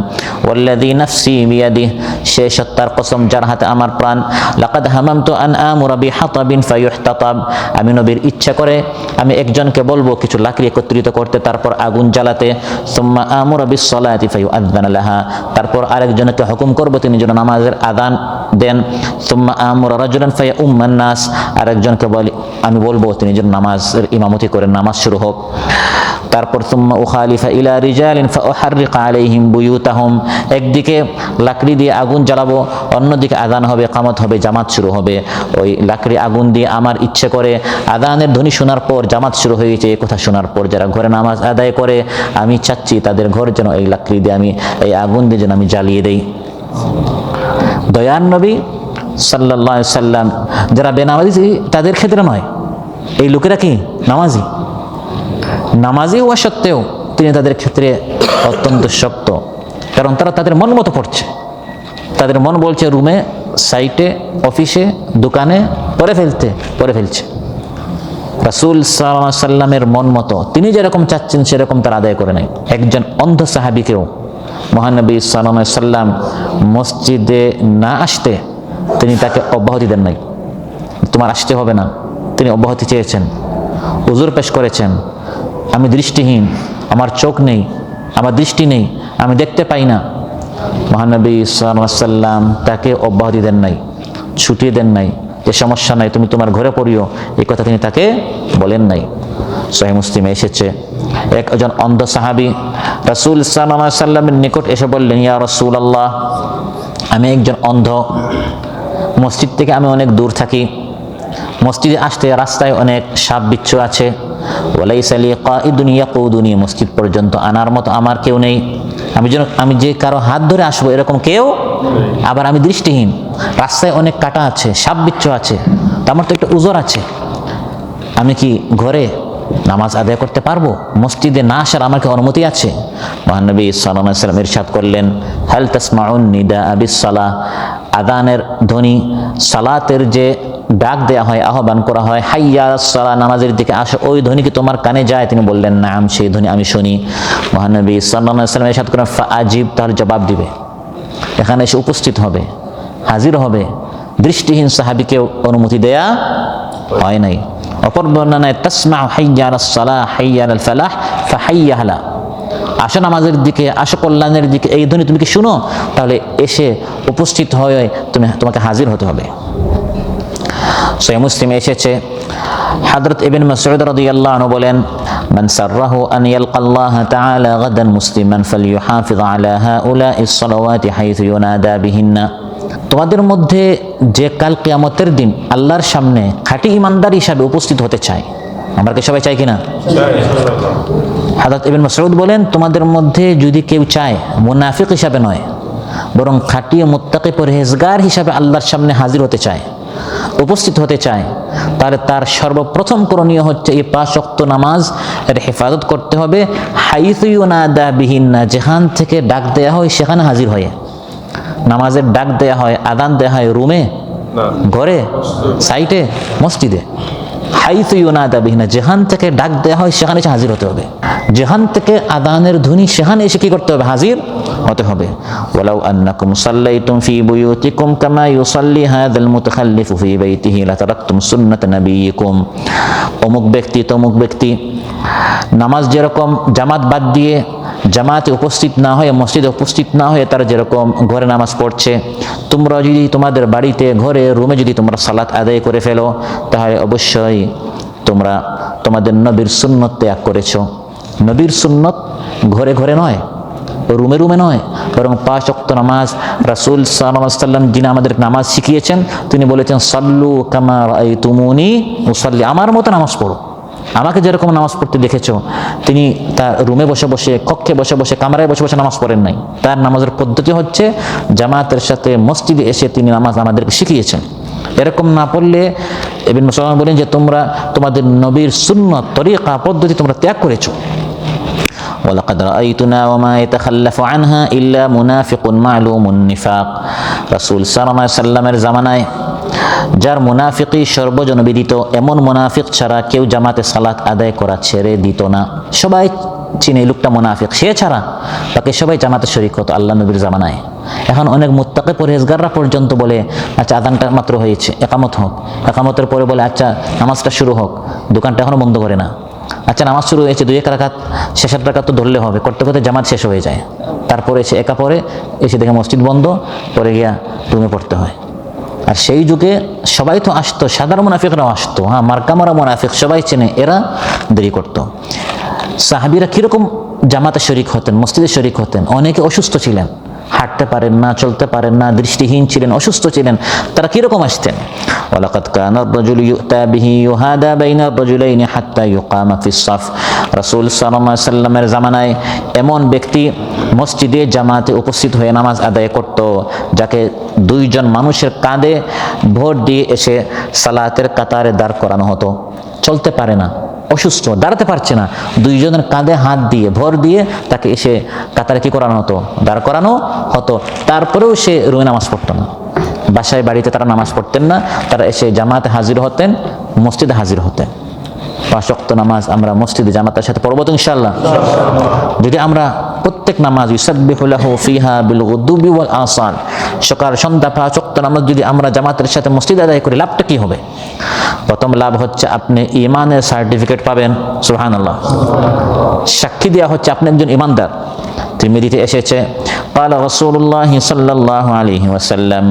ওয়াল্লাযী নাফসি বিয়াদিহি, সে সত্তার কসম যার হাতে আমার প্রাণ, লাকাদ হামামতু আন আমুরা বিহাতাবিন ফায়ুহতাতাব, আমি নবীর ইচ্ছা করে আমি একজনকে বলবো কিছু লাকড়ি একত্রিত করতে, তারপর আগুন জ্বালাতে, সুম্মা আমুরা বিসসালাতি ফায়ুআযানা লাহা, তারপর আরেকজনকে হুকুম করব তিনি যেন নামাজের আযান দেন, সুম্মা আমুরা রাজুলান ফায়উম্মান নাস, আরেকজনকে আমি বলবো তিনি যেন নামাজের ইমামতি করেন, নামাজ শুরু হোক। তারপর সুম্মা উখালিফা ইলা রিজালিন ফাউহাররিকা আলাইহিম বুয়ুতাহুম, একদিকে লাকড়ি দিয়ে আগুন জ্বালাবো, অন্যদিকে আযান হবে, কামত হবে, জামাত শুরু হবে। ওই লাকড়ি আগুন দিয়ে আমার ইচ্ছে করে আযানের ধ্বনি শোনার পর জামাত শুরু হয়ে গেছে এই কথা শোনার পর যারা ঘরে নামাজ আদায় করে, আমি চাচ্ছি তাদের ঘর যেন এই লাকড়ি দিয়ে আমি এই আগুন দিয়ে যেন আমি জ্বালিয়ে দেই। দয়ার নবী সাল্লাল্লাহু আলাইহি সাল্লাম যারা বেনামাজি তাদের ক্ষেত্রে নয়, এই লোকেরা কি নামাজি হওয়া সত্ত্বেও তিনি তাদের ক্ষেত্রে অত্যন্ত শক্ত, কারণ তারা তাদের মন মতো পড়ছে। তাদের মন বলছে রুমে, সাইটে, অফিসে, দোকানে পড়ে ফেলছে। রাসূল সাল্লাল্লাহু আলাইহি সাল্লামের মন মতো তিনি যেরকম চাচ্ছেন সেরকম তারা আদায় করে নাই। একজন অন্ধ সাহাবীকেও মহানবী সাল্লাল্লাহু আলাইহি সাল্লাম মসজিদে না আসতে তিনি তাকে অব্যাহতি দেন নাই, তোমার আসতে হবে না। তিনি অব্যাহতি চেয়েছেন, উযর পেশ করেছেন, আমি দৃষ্টিহীন, আমার চোখ নেই, আমার দৃষ্টি নেই, আমি দেখতে পাই না। মহানবী সাল্লাল্লাহু আলাইহি সাল্লাম তাকে অব্যাহতি দেন নাই, ছুটিয়ে দেন নাই, যে সমস্যা নাই তুমি তোমার ঘরে পড়িও, এই কথা তিনি তাকে বলেন নাই। সহিহ মুসলিমে এসেছে একজন অন্ধ সাহাবী রাসূল সাল্লাল্লাহু আলাইহি সাল্লামের নিকট এসে বললেন, ইয়া রাসূলুল্লাহ, আমি একজন অন্ধ, মসজিদ থেকে আমি অনেক দূর থাকি, মসজিদে আসতে রাস্তায় অনেক সাপ বিচ্ছু আছে, ওয়ালাইসা লি কাঈদুন ইয়াকুদুনি, মসজিদ পর্যন্ত আনার মতো আমার কেউ নেই, আমি যে কারো হাত ধরে আসবো এরকম কেউ, আবার আমি দৃষ্টিহীন, রাস্তায় অনেক কাঁটা আছে, সাপ বিচ্ছু আছে, তো আমার তো একটা উযর আছে, আমি কি ঘরে নামাজ আদায় করতে পারবো? মসজিদে না আসার আমার কি অনুমতি আছে? মহানবী সাল্লাল্লাহু আলাইহি ওয়াসাল্লাম ইরশাদ করলেন, হাল তাসমাউন নিদা বিস সালাহ, আযানের ধ্বনি, সালাতের যে ডাক দেয়া হয়, আহ্বান করা হয়, হাইয়া আলাস সালাহ, নামাজের দিকে আসো, ওই ধ্বনি কি তোমার কানে যায়? তিনি বললেন নাম, সেই ধ্বনি আমি শুনি। মহানবী সাল্লাল্লাহু আলাইহি ওয়াসাল্লাম ইরশাদ করেন, ফাআজিব, তাহলে জবাব দিবে, এখানে এসে উপস্থিত হবে, হাজির হবে। দৃষ্টিহীন সাহাবীকে অনুমতি দেয়া হয় নাই। অপর বর্ণনায় তাসমাউ হাইয়া আলাস সালাহ হাইয়া আলাল ফালাহ ফাহাইয়া আলা, আসো নামাজের দিকে, আসো কল্যাণের দিকে, এই ধ্বনি তুমি কি শুনো? তাহলে এসে উপস্থিত হয়ে তোমাকে হাজির হতে হবে। সহিহ মুসলিমে এসেছে হযরত ইবনে মাসউদ রাদিয়াল্লাহু আনহু বলেন, মান সাররাহু আন ইয়ালকাল্লাহ তাআলা গাদান মুসলিমান ফালইউহাফিজ আলা হাউলাইস সালাওয়াতি হাইথু ইউনাদা বিহিন্না, তোমাদের মধ্যে যে কাল কিয়ামতের দিন আল্লাহর সামনে খাঁটি ঈমানদার হিসাবে উপস্থিত হতে চায়, আমরা কি সবাই চাই কিনা? হযরত ইবনে মাসউদ বলেন, তোমাদের মধ্যে যদি কেউ চায় মুনাফিক হিসাবে নয়, বরং খাঁটি মুত্তাকি পরহেজগার হিসাবে আল্লাহর সামনে হাজির হতে চায়, উপস্থিত হতে চায়, তাহলে তার সর্বপ্রথম করণীয় হচ্ছে এই 5 ওয়াক্ত নামাজ এর হেফাজত করতে হবে। হাইথু ইউনাদা বিহিন্না, যেখান থেকে ডাক দেয়া হয় সেখানে হাজির হয়ে। নামাজের ডাক দেয়া হয়, আযান দেয়া হয় রুমে, ঘরে, সাইটে, মসজিদে। হাইথু ইউনাদা বিহিন্না, যেখান থেকে ডাক দেয়া হয় সেখানে এসে হাজির হতে হবে। যেখান থেকে আযানের ধ্বনি সেখানে এসে কি করতে হবে? হাজির হতে হবে। ওয়ালাউ আন্নাকুম সাল্লাইতুম ফি বুয়ুতিকুম কামা ইউসাল্লি হাযাল মুতাখাল্লিফু ফি বাইতিহি লাতারাকতুম সুন্নাত নাবিয়িকুম, অমুক ব্যক্তি তমুক ব্যক্তি নামাজ যেরকম জামাত বাদ দিয়ে, জামাতে উপস্থিত না হয়ে, মসজিদে উপস্থিত না হয়ে তারা যেরকম ঘরে নামাজ পড়ছে, তোমরা যদি তোমাদের বাড়িতে, ঘরে, রুমে যদি তোমরা সালাত আদায় করে ফেলো, তাহলে অবশ্যই তোমরা তোমাদের নবীর সুন্নত ত্যাগ করেছো। নবীর সুন্নত ঘরে ঘরে নয়, রুমে রুমে নয়, বরং 5 ওয়াক্ত নামাজ রাসূল সাল্লাল্লাহু আলাইহি ওয়াসাল্লাম যিনি আমাদের নামাজ শিখিয়েছেন, তিনি বলেছেন সাল্লু কামা রাআইতুমুনি উসাল্লি, আমার মতো নামাজ পড়ো, আমাকে যেরকম নামাজ পড়তে দেখেছো। তিনি তার রুমে বসে বসে, কক্ষে বসে বসে, কামরায় বসে বসে নামাজ পড়েন নাই। তার নামাজের পদ্ধতি হচ্ছে জামাতের সাথে মসজিদে এসে তিনি নামাজ আমাদেরকে শিখিয়েছেন। এরকম না পড়লে ইবনে মাসউদ বলেন যে তোমরা তোমাদের নবীর সুন্নাত, তরিকা, পদ্ধতি তোমরা ত্যাগ করেছো। ওয়ালাকাদ রাআইতুনা ওয়া মা ইয়াতাখাল্লাফু আনহা ইল্লা মুনাফিকুন মা'লুমুন নিফাক, রাসূল সাল্লাল্লাহু আলাইহি সাল্লামের জামানায় যার মুনাফিকি সর্বজনবিদিত, এমন মুনাফিক ছাড়া কেউ জামাতে সালাত আদায় করা ছেড়ে দিত না। সবাই চিনে এই লোকটা মুনাফিক, সে ছাড়া বাকি সবাই জামাতে শরীক হতো আল্লাহ নবীর জামানায়। এখন অনেক মুত্তাকি পরহেজগাররা পর্যন্ত বলে, আচ্ছা আযানটা মাত্র হয়েছে, একামত হোক, একামতের পরে বলে আচ্ছা নামাজটা শুরু হোক, দোকানটা এখনো বন্ধ করে না। আচ্ছা নামাজ শুরু হয়েছে, 2-1 রাকাত, শেষের রাকাত তো ধরলে হবে, করতে করতে জামাত শেষ হয়ে যায়, তারপরে এসে একা পরে, এসে দেখে মসজিদ বন্ধ, পরে গিয়া রুমে পড়তে হয়। আর সেই যুগে সবাই তো আসতো, সাধারণ মুনাফিকরাও আসতো, মার্কা মারা মুনাফিক সবাই চেনে, এরা দেরি করতো। সাহাবীরা কীরকম জামাতে শরিক হতেন, মসজিদে শরিক হতেন? অনেকে অসুস্থ ছিলেন, হাঁটতে পারেন না, চলতে পারেন না, দৃষ্টিহীন ছিলেন, অসুস্থ ছিলেন, তারা কীরকম আসতেন? ওয়ালাকাদ কানা আর-রাজুলু ইউতা বিহি ইউহাদা বাইনা আর-রাজুলাইনি হাত্তা ইউকামা ফিস-সাফ। রাসূল সাল্লাল্লাহু আলাইহি সাল্লামের জামানায় এমন ব্যক্তি মসজিদে জামাতে উপস্থিত হয়ে নামাজ আদায় করত, যাকে দুইজন মানুষের কাঁধে ভর দিয়ে এসে সালাতের কাতারে দাঁড় করানো হতো। চলতে পারে না, অসুস্থ, দাঁড়াতে পারছে না, দুইজনের কাঁধে হাত দিয়ে ভর দিয়ে তাকে এসে কাতারে কি করানো হতো? দাঁড় করানো হতো। তারপরেও সে রুমে নামাজ পড়তো না, বাসায় বাড়িতে তারা নামাজ পড়তেন না, তারা এসে জামাতে হাজির হতেন, মসজিদে হাজির হতেন। 5 ওয়াক্ত নামাজ আমরা মসজিদে জামাতের সাথে পড়বো তো ইনশাআল্লাহ। যদি আমরা প্রত্যেক নামাজ ইউসাব্বিহু লাহু ফিহা বিল গুদুবি ওয়াল আসাল, সকাল সন্ধ্যা 5 ওয়াক্ত নামাজ যদি আমরা জামাতের সাথে মসজিদে আদায় করি, লাভটা কি হবে? প্রথম লাভ হচ্ছে আপনি ঈমানের সার্টিফিকেট পাবেন, সুবহানাল্লাহ। সাক্ষী দেওয়া হচ্ছে আপনি একজন ঈমানদার। তিরমিজিতে এসেছে, قال رسول الله صلى الله عليه وسلم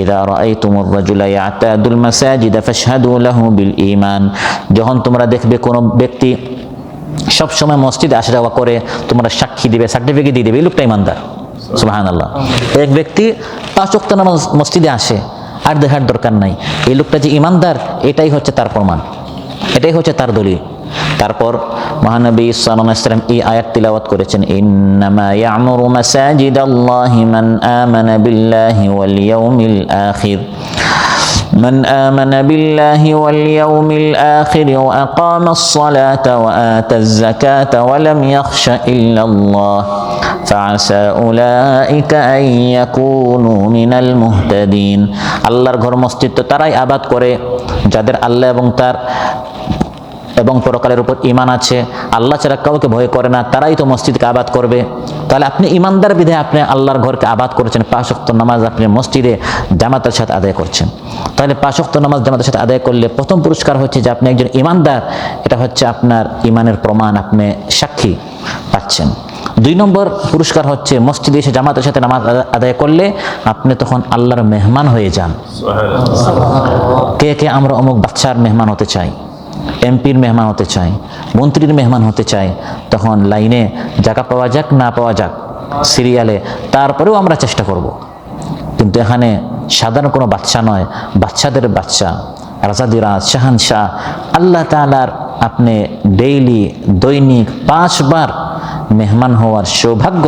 إذا رأيتم الرجل يعتاد المساجد فاشهدوا له بالإيمان। যখন তোমরা দেখবে কোন ব্যক্তি সব সময় মসজিদে আসা যাওয়া করে, তোমরা সাক্ষী দিবে, সার্টিফিকেট দিয়ে দিবে এই লোকটা ঈমানদার, সুবহানাল্লাহ। এক ব্যক্তি 5 ওয়াক্ত নামাজ মসজিদে আসে, আর দেখার দরকার নাই, এই লোকটা যে ঈমানদার এটাই হচ্ছে তার প্রমাণ, এটাই হচ্ছে তার দলিল। তারপর মহানবী সাল্লাল্লাহু আলাইহি ওয়াসাল্লাম এই আয়াত তিলাওয়াত করেছেন, ইন্নামা ইয়া'মুরু মাসাজিদাল্লাহি মান আমানা বিল্লাহি ওয়াল ইয়াউমিল আখির من آمن بالله واليوم الآخر وأقام الصلاة وآتى الزكاة ولم يخش إلا الله فعسى أولئك أن يكونوا من المهتدين। আল্লাহর ঘর মসজিদ তো তারাই আবাদ করে যাদের আল্লাহ এবং পরকালের উপর ঈমান আছে, আল্লাহ ছাড়া কাউকে ভয় করে না, তারাই তো মসজিদকে আবাদ করবে। তাহলে আপনি ঈমানদার বিধায় আপনি আল্লাহর ঘরকে আবাদ করেছেন, 5 ওয়াক্ত নামাজ আপনি মসজিদে জামাতের সাথে আদায় করছেন। তাহলে 5 ওয়াক্ত নামাজ জামাতের সাথে আদায় করলে প্রথম পুরস্কার হচ্ছে যে আপনি একজন ঈমানদার, এটা হচ্ছে আপনার ঈমানের প্রমাণ, আপনি সাক্ষী পাচ্ছেন। 2 নম্বর পুরস্কার হচ্ছে মসজিদে এসে জামাতের সাথে নামাজ আদায় করলে আপনি তখন আল্লাহর মেহমান হয়ে যান। কে কে আমরা অমুক বাদশার মেহমান হতে চাই, এমপির মেহমান হতে চাই, মন্ত্রীর মেহমান হতে চাই, তখন লাইনে জায়গা পাওয়া যাক না পাওয়া যাক সিরিয়ালে, তারপরেও আমরা চেষ্টা করব। কিন্তু এখানে সাধারণ কোনো বাদশা নয়, বাদশাদের বাদশা, রাজাদিরাজ, শাহানশাহ আল্লাহ তাআলার আপনি ডেইলি দৈনিক 5 বার মেহমান হওয়ার সৌভাগ্য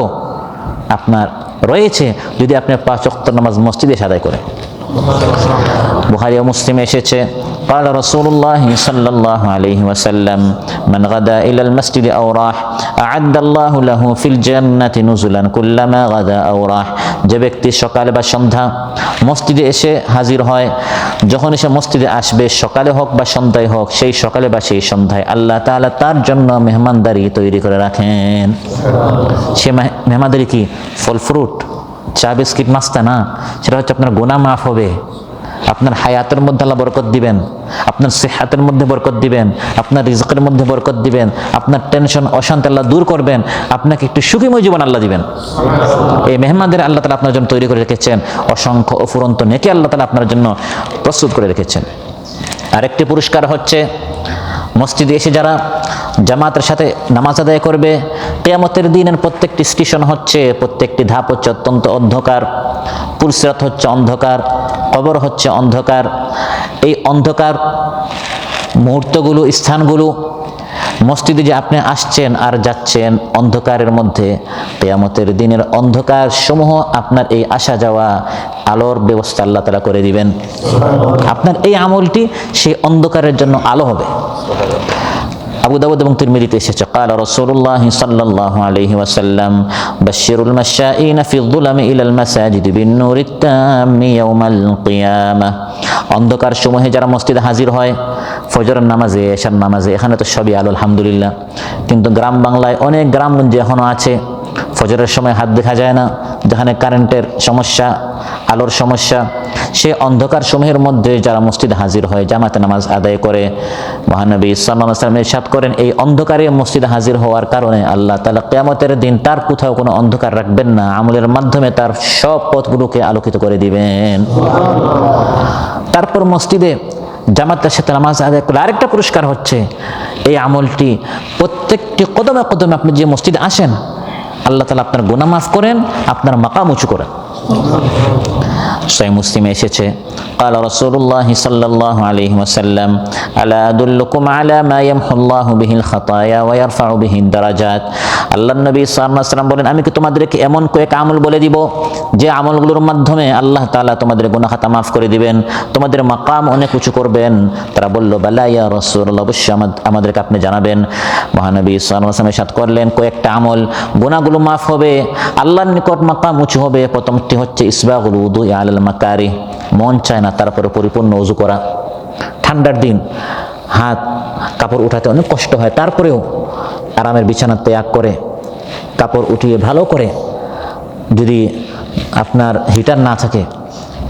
আপনার রয়েছে যদি আপনি 5 ওয়াক্ত নামাজ মসজিদে আদায় করেন। বুখারী ও মুসলিমে এসেছে, قال رسول الله صلى الله عليه وسلم من غدا إلى المسجد أو راح أعد الله له في الجنة نزلا كلما غدا أو راح। যে ব্যক্তি সকালে বা সন্ধ্যা মসজিদে এসে হাজির হয়, যখন এসে মসজিদে আসবে সকালে হোক বা সন্ধ্যায় হোক, সেই সকালে বা সেই সন্ধ্যায় আল্লাহ তাআলা তার জন্য মেহমানদারি তৈরি করে রাখেন। সে মেহমানদারি কি? ফল ফ্রুট, চা বিস্কিট, নাস্তা না, সেটা হচ্ছে আপনার গুনাহ মাফ হবে, আপনার হায়াতের মধ্যে আল্লাহ বরকত দিবেন, আপনার সেহাতের মধ্যে বরকত দিবেন, আপনার রিজকের মধ্যে বরকত দিবেন, আপনার টেনশন অশান্তি আল্লাহ দূর করবেন, আপনাকে একটু সুখীময় জীবন আল্লাহ দিবেন। এই মেহমানদের আল্লাহ তাআলা আপনার জন্য তৈরি করে রেখেছেন, অসংখ্য অফুরন্ত নেকি আল্লাহ তাআলা আপনার জন্য প্রস্তুত করে রেখেছেন। আরেকটি পুরস্কার হচ্ছে মসজিদে এসে যারা জামাতের সাথে নামাজ আদায় করবে, কিয়ামতের দিনের প্রত্যেকটি স্টেশন হচ্ছে, প্রত্যেকটি ধাপ হচ্ছে অত্যন্ত অন্ধকার, পুলসিরাত হচ্ছে অন্ধকার, কবর হচ্ছে অন্ধকার। এই অন্ধকার মুহূর্তগুলো, স্থানগুলো, মসজিদে যে আপনি আসছেন আর যাচ্ছেন অন্ধকারের মধ্যে, কিয়ামতের দিনের অন্ধকার সমূহ আপনার এই আসা যাওয়া আলোর ব্যবস্থা আল্লাহ তাআলা করে দিবেন। আপনার এই আমলটি সেই অন্ধকারের জন্য আলো হবে। আবু দাউদ এবং তিরমিজিতে এসেছে, قال رسول الله صلى الله عليه وسلم بشر المشائين في الظلم الى المساجد بالنور التام يوم القيامه। অন্ধকার সমূহে যারা মসজিদে হাজির হয় ফজরের নামাজে, এশার নামাজে, এখানে তো সবই আলো আলহামদুলিল্লাহ, কিন্তু গ্রাম বাংলায় অনেক গ্রামগঞ্জে এখনো আছে ফজরের সময় হাত দেখা যায় না, যেখানে কারেন্টের সমস্যা, আলোর সমস্যা। সে অন্ধকার সমূহের মধ্যে যারা মসজিদে হাজির হয়, জামাতে নামাজ আদায় করে, মহানবী সাল্লাল্লাহু আলাইহি ওয়াসাল্লাম ইরশাদ করেন, এই অন্ধকারে মসজিদে হাজির হওয়ার কারণে আল্লাহ তাআলা কিয়ামতের দিন তার কোথাও কোনো অন্ধকার রাখবেন না, আমলের মাধ্যমে তার সব পথগুলোকে আলোকিত করে দিবেন। তারপর মসজিদে জামাতের সাথে নামাজ আদায় করলে আরেকটা পুরস্কার হচ্ছে এই আমলটি প্রত্যেকটি কদমে কদমে আপনি যে মসজিদে আসেন আল্লাহ তাআলা আপনার গুনাহ মাফ করেন, আপনার মাকাম উঁচু করেন। সহিহ মুসলিমে এসেছে قال رسول الله صلى الله عليه وسلم ألا أدلكم على ما يمحو الله به الخطايا ويرفع به الدرجات। আল্লাহর নবী সাল্লাল্লাহু আলাইহি ওয়াসাল্লাম বলেন, আমি কি তোমাদেরকে এমন কয়েক আমল বলে দিব যে আমলগুলোর মাধ্যমে আল্লাহ তাআলা তোমাদের গুনাহ খাতা মাফ করে দিবেন, তোমাদের মাকাম অনেক উঁচু করবেন। তারা বলল, বালা ইয়া রাসূলুল্লাহ, অবশ্যই আমাদেরকে আপনি জানাবেন। মহানবী সাল্লাল্লাহু আলাইহি ওয়াসাল্লাম ইরশাদ করলেন, কয়েকটা আমল, গুনাহগুলো মাফ হবে, আল্লাহর নিকট মাকাম উঁচু হবে। প্রথমটি হচ্ছে ইসবাগুল উযু আলাল মাকারিহ, মন চায় না তারপরে পরিপূর্ণ ওযু করা। ঠান্ডার দিন হাত কাপড় উঠাতে অনেক কষ্ট হয়, তারপরেও আরামের বিছানা ত্যাগ করে কাপড় উঠিয়ে ভালো করে, যদি আপনার হিটার না থাকে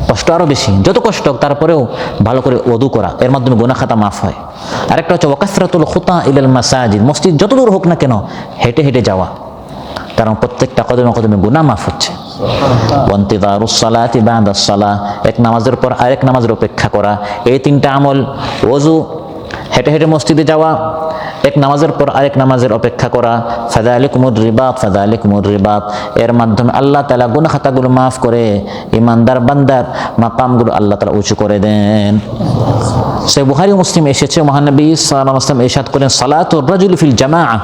কষ্ট আরও বেশি, যত কষ্ট হোক তারপরেও ভালো করে ওযু করা, এর মাধ্যমে গুনাহ খাতা মাফ হয়। আরেকটা হচ্ছে ওয়াকাসরাতুল খুতা ইলাল মাসাজিদ, মসজিদ যত দূর হোক না কেন হেঁটে হেঁটে যাওয়া, কারণ প্রত্যেকটা কদমে কদমে গুনাহ মাফ হচ্ছে। ওয়ান্তিযারুস সালাতি বা'দাস সালাহ, এক নামাজের পর আরেক নামাজের অপেক্ষা করা, এই তিনটা আমল, ওযু, হেঁটে হেঁটে মসজিদে যাওয়া, এক নামাজের পর আরেক নামাজের অপেক্ষা করা, ফাযালিকুমুর রিবাত ফাযালিকুমুর রিবাত, এর মাধ্যমে আল্লাহ তাআলা গুনাহ খাতাগুলো মাফ করে ইমানদার বান্দার মাকামগুলো আল্লাহ তাআলা উঁচু করে দেন। সহিহ বুখারী ও মুসলিম এসেছে, মহানবী সাল্লাল্লাহু আলাইহি ওয়াসাল্লাম ইরশাদ করেন, সালাতুর রাজুলি ফিল জামাআহ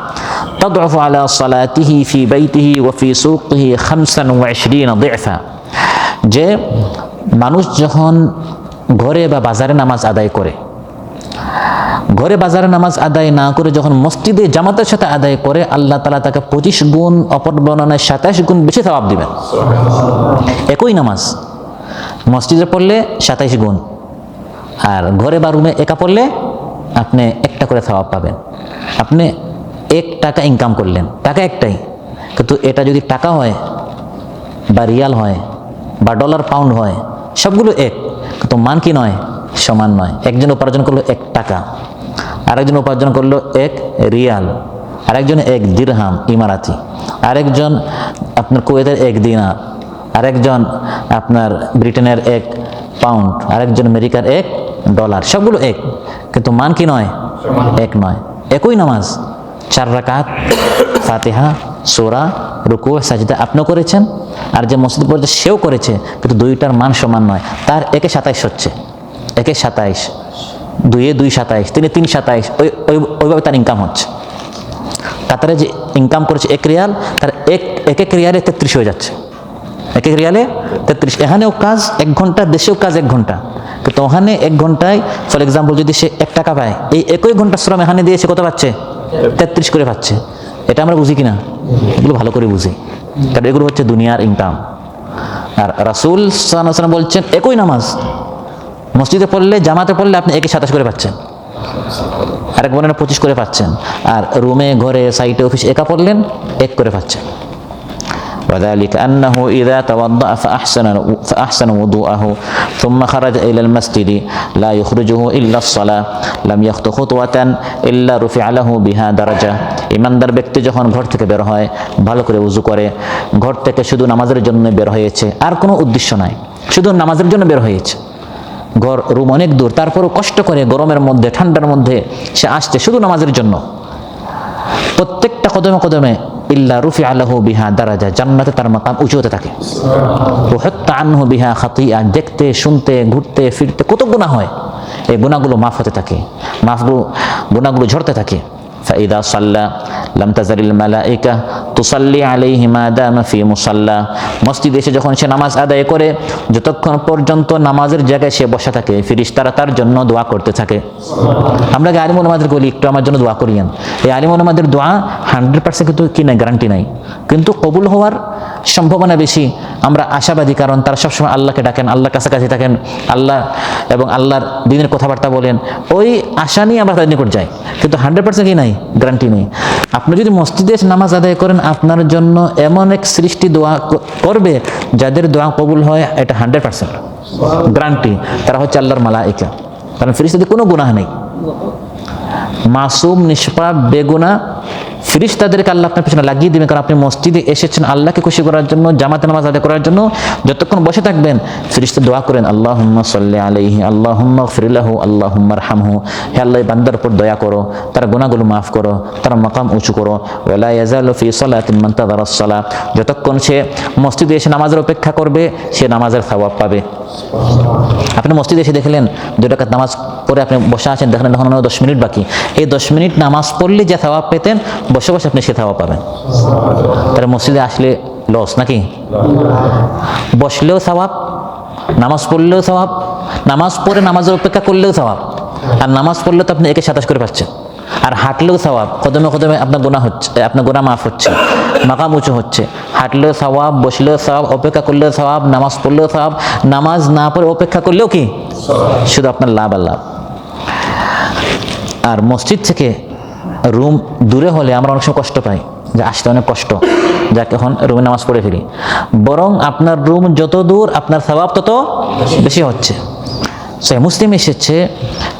তাদউফু আলা সালাতিহি ফি বাইতিহি ওয়া ফি সুকিহি 25 দিফা, যে মানুষ যখন ঘরে বা বাজারে নামাজ আদায় করে, ঘরে বাজারে নামাজ আদায় না করে যখন মসজিদে জামাতের সাথে আদায় করে, আল্লাহ তাআলা তাকে 25 গুণ, অপর বর্ণনায় 27 গুণ বেশি সওয়াব দিবেন। একই নামাজ মসজিদে পড়লে 27 গুণ, আর ঘরে বা রুমে একা পড়লে আপনি একটা করে সওয়াব পাবেন। আপনি 1 টাকা ইনকাম করলেন, টাকা একটাই, কিন্তু এটা যদি টাকা হয় বা রিয়াল হয় বা ডলার পাউন্ড হয়, সবগুলো এক, কিন্তু মান কি নয়, সমান নয়। একজন উপার্জন করলো 1 টাকা, আরেকজন উপার্জন করলো 1 রিয়াল, আরেকজন 1 দিরহাম ইমারাতি, আরেকজন আপনার কুয়েতের 1 দিনার, আরেকজন আপনার ব্রিটেনের 1 পাউন্ড, আরেকজন আমেরিকার 1 ডলার, সবগুলো এক, কিন্তু মান কি নয়, এক নয়। একই নামাজ 4 রাকাত, ফাতিহা, সূরা, রুকু, সাজদা আপনিও করেছেন, আর যে মসজিদ পড়ছে সেও করেছে, কিন্তু দুইটার মান সমান নয়। তার 1-এ 27 হচ্ছে, 1-এ 27, 2-এ 2 27, 3-এ 3 27, ওইভাবে তার ইনকাম হচ্ছে। কাতারে যে ইনকাম করেছে 1 রিয়াল, তার এক রিয়ালে 33 হয়ে যাচ্ছে, 1 রিয়ালে 33। এখানেও কাজ 1 ঘন্টা, দেশেও কাজ 1 ঘন্টা, কিন্তু ওখানে 1 ঘন্টায় ফর এক্সাম্পল যদি সে 1 টাকা পায়, এই একই ঘন্টা শ্রম এখানে দিয়ে সে কত পাচ্ছে, 33 করে পাচ্ছে। এটা আমরা বুঝি কিনা? এগুলো ভালো করে বুঝি, কারণ এগুলো হচ্ছে দুনিয়ার ইনকাম। আর রাসূল সাল্লাল্লাহু আলাইহি ওয়াসাল্লাম বলছেন, একই নামাজ মসজিদে পড়লে, জামাতে পড়লে আপনি 1-এ 27 করে পাচ্ছেন, আরেক বর্ণনা 25 করে পাচ্ছেন, আর রুমে, ঘরে, সাইটে, অফিস একা পড়লেন 1 করে পাচ্ছেন। وذلك أنه إذا توضأ فأحسن وضوءه ثم خرج إلى المسجد لا يخرجه إلا الصلاة لم يخطو خطوة إلا رفع له بها درجة। ইমানদার ব্যক্তি যখন ঘর থেকে বের হয়, ভালো করে ওযু করে, ঘর থেকে শুধু নামাজের জন্য বের হয়েছে, আর কোনো উদ্দেশ্য নাই, শুধু নামাজের জন্য বের হয়েছে, ঘর রুম অনেক দূর, তারপরও কষ্ট করে গরমের মধ্যে, ঠান্ডার মধ্যে সে আসছে শুধু নামাজের জন্য, প্রত্যেকটা কদমে কদমে ইল্লা রুফিআ লাহু বিহা দারাজা, জান্নাতে তার মাকাম উঁচু হতে থাকে। ওয়া হাত্তা আনহু বিহা খাতিআ, দেখতে, শুনতে, ঘুরতে ফিরতে কত গুনাহ হয়, এই গুনাহগুলো মাফ হতে থাকে, গুনাহগুলো ঝরতে থাকে। ফাইদা সাল্লা লাম তাজালিল মালাইকা তুসাল্লি আলাইহি মা দামা ফি মুসাল্লা, মসজিদে এসে যখন সে নামাজ আদায় করে, যতক্ষণ পর্যন্ত নামাজের জায়গায় সে বসা থাকে, ফেরেশতারা তার জন্য দোয়া করতে থাকে। আমরা যে আলিম ওলামাদের বলি একটু আমার জন্য দোয়া করিয়েন, এই আলিম ওলামাদের দোয়া 100% কিন্তু কি নাই, গ্যারান্টি নাই, কিন্তু কবুল হওয়ার সম্ভাবনা বেশি। আমরা আশাবাদী, কারণ তারা সবসময় আল্লাহকে ডাকেন, আল্লাহর কাছাকাছি থাকেন, আল্লাহ এবং আল্লাহর দিনের কথাবার্তা বলেন, ওই আশা নিয়ে আমরা তাদের নিকট যাই, কিন্তু 100% কি নাই, গ্যারান্টি নেই। আপনি যদি মসজিদে নামাজ আদায় করেন, আপনার জন্য এমন এক সৃষ্টি দোয়া করবে যাদের দোয়া কবুল হয়, এটা 100% গ্যারান্টি। তারা হচ্ছে আল্লাহর মালায়েকা, কারণ ফেরেশতাদের কোনো গুনাহ নেই, মাসুম, নিষ্পাপ, বেগুনাহ ফেরেশতাদেরকে আল্লাহ আপনার পিছনে লাগিয়ে দিবেন, কারণ আপনি মসজিদে এসেছেন আল্লাহকে খুশি করার জন্য, জামাতে নামাজ আদায় করার জন্য। যতক্ষণ বসে থাকবেন ফেরেশতা দোয়া করেন, আল্লাহুম্মা সাল্লি আলাইহি, আল্লাহুম্মা গফির লাহু, আল্লাহুম্মা আরহামহু। হে আল্লাহ, এই বান্দার উপর দয়া করো, তার গুনাহগুলো মাফ করো, তার মাকাম উঁচু করো। ওয়ালা ইয়াজালু ফি সালাতিন মান তাযারাস সালাহ, যতক্ষণ সে মসজিদে এসে নামাজের অপেক্ষা করবে সে নামাজের সওয়াব পাবে। আপনি মসজিদে এসে দেখলেন 2 রাকাত নামাজ পরে আপনি বসে আছেন, দেখলেন এখন 10 মিনিট বাকি, এই 10 মিনিট নামাজ পড়লে যে সওয়াব পেতেন বসে বসে আপনি সে সওয়াব পাবেন। তাহলে মসজিদে আসলে লস নাকি? বসলেও সওয়াব, নামাজ পড়লেও সওয়াব, নামাজ পড়ে নামাজের অপেক্ষা করলেও সওয়াব, আর নামাজ পড়লে তো আপনি 1-27 করে পাচ্ছেন। আর হাঁটলেও সওয়াব, কদমে কদমে আপনার গুনাহ হচ্ছে, আপনার গুনাহ মাফ হচ্ছে, মাকাম উঁচু হচ্ছে। হাঁটলেও সওয়াব, বসলেও সওয়াব, অপেক্ষা করলেও সওয়াব, নামাজ পড়লেও সওয়াব, নামাজ না পড়ে অপেক্ষা করলেও কি শুধু আপনার লাভ আর লাভ। আর মসজিদ থেকে রুম দূরে হলে আমরা অনেক সময় কষ্ট পাই, যে আসতে অনেক কষ্ট, যাকে এখন রুমে নামাজ পড়ে ফিরি। বরং আপনার রুম যত দূর আপনার সওয়াব তত বেশি হচ্ছে। সহিহ মুসলিম এসেছে,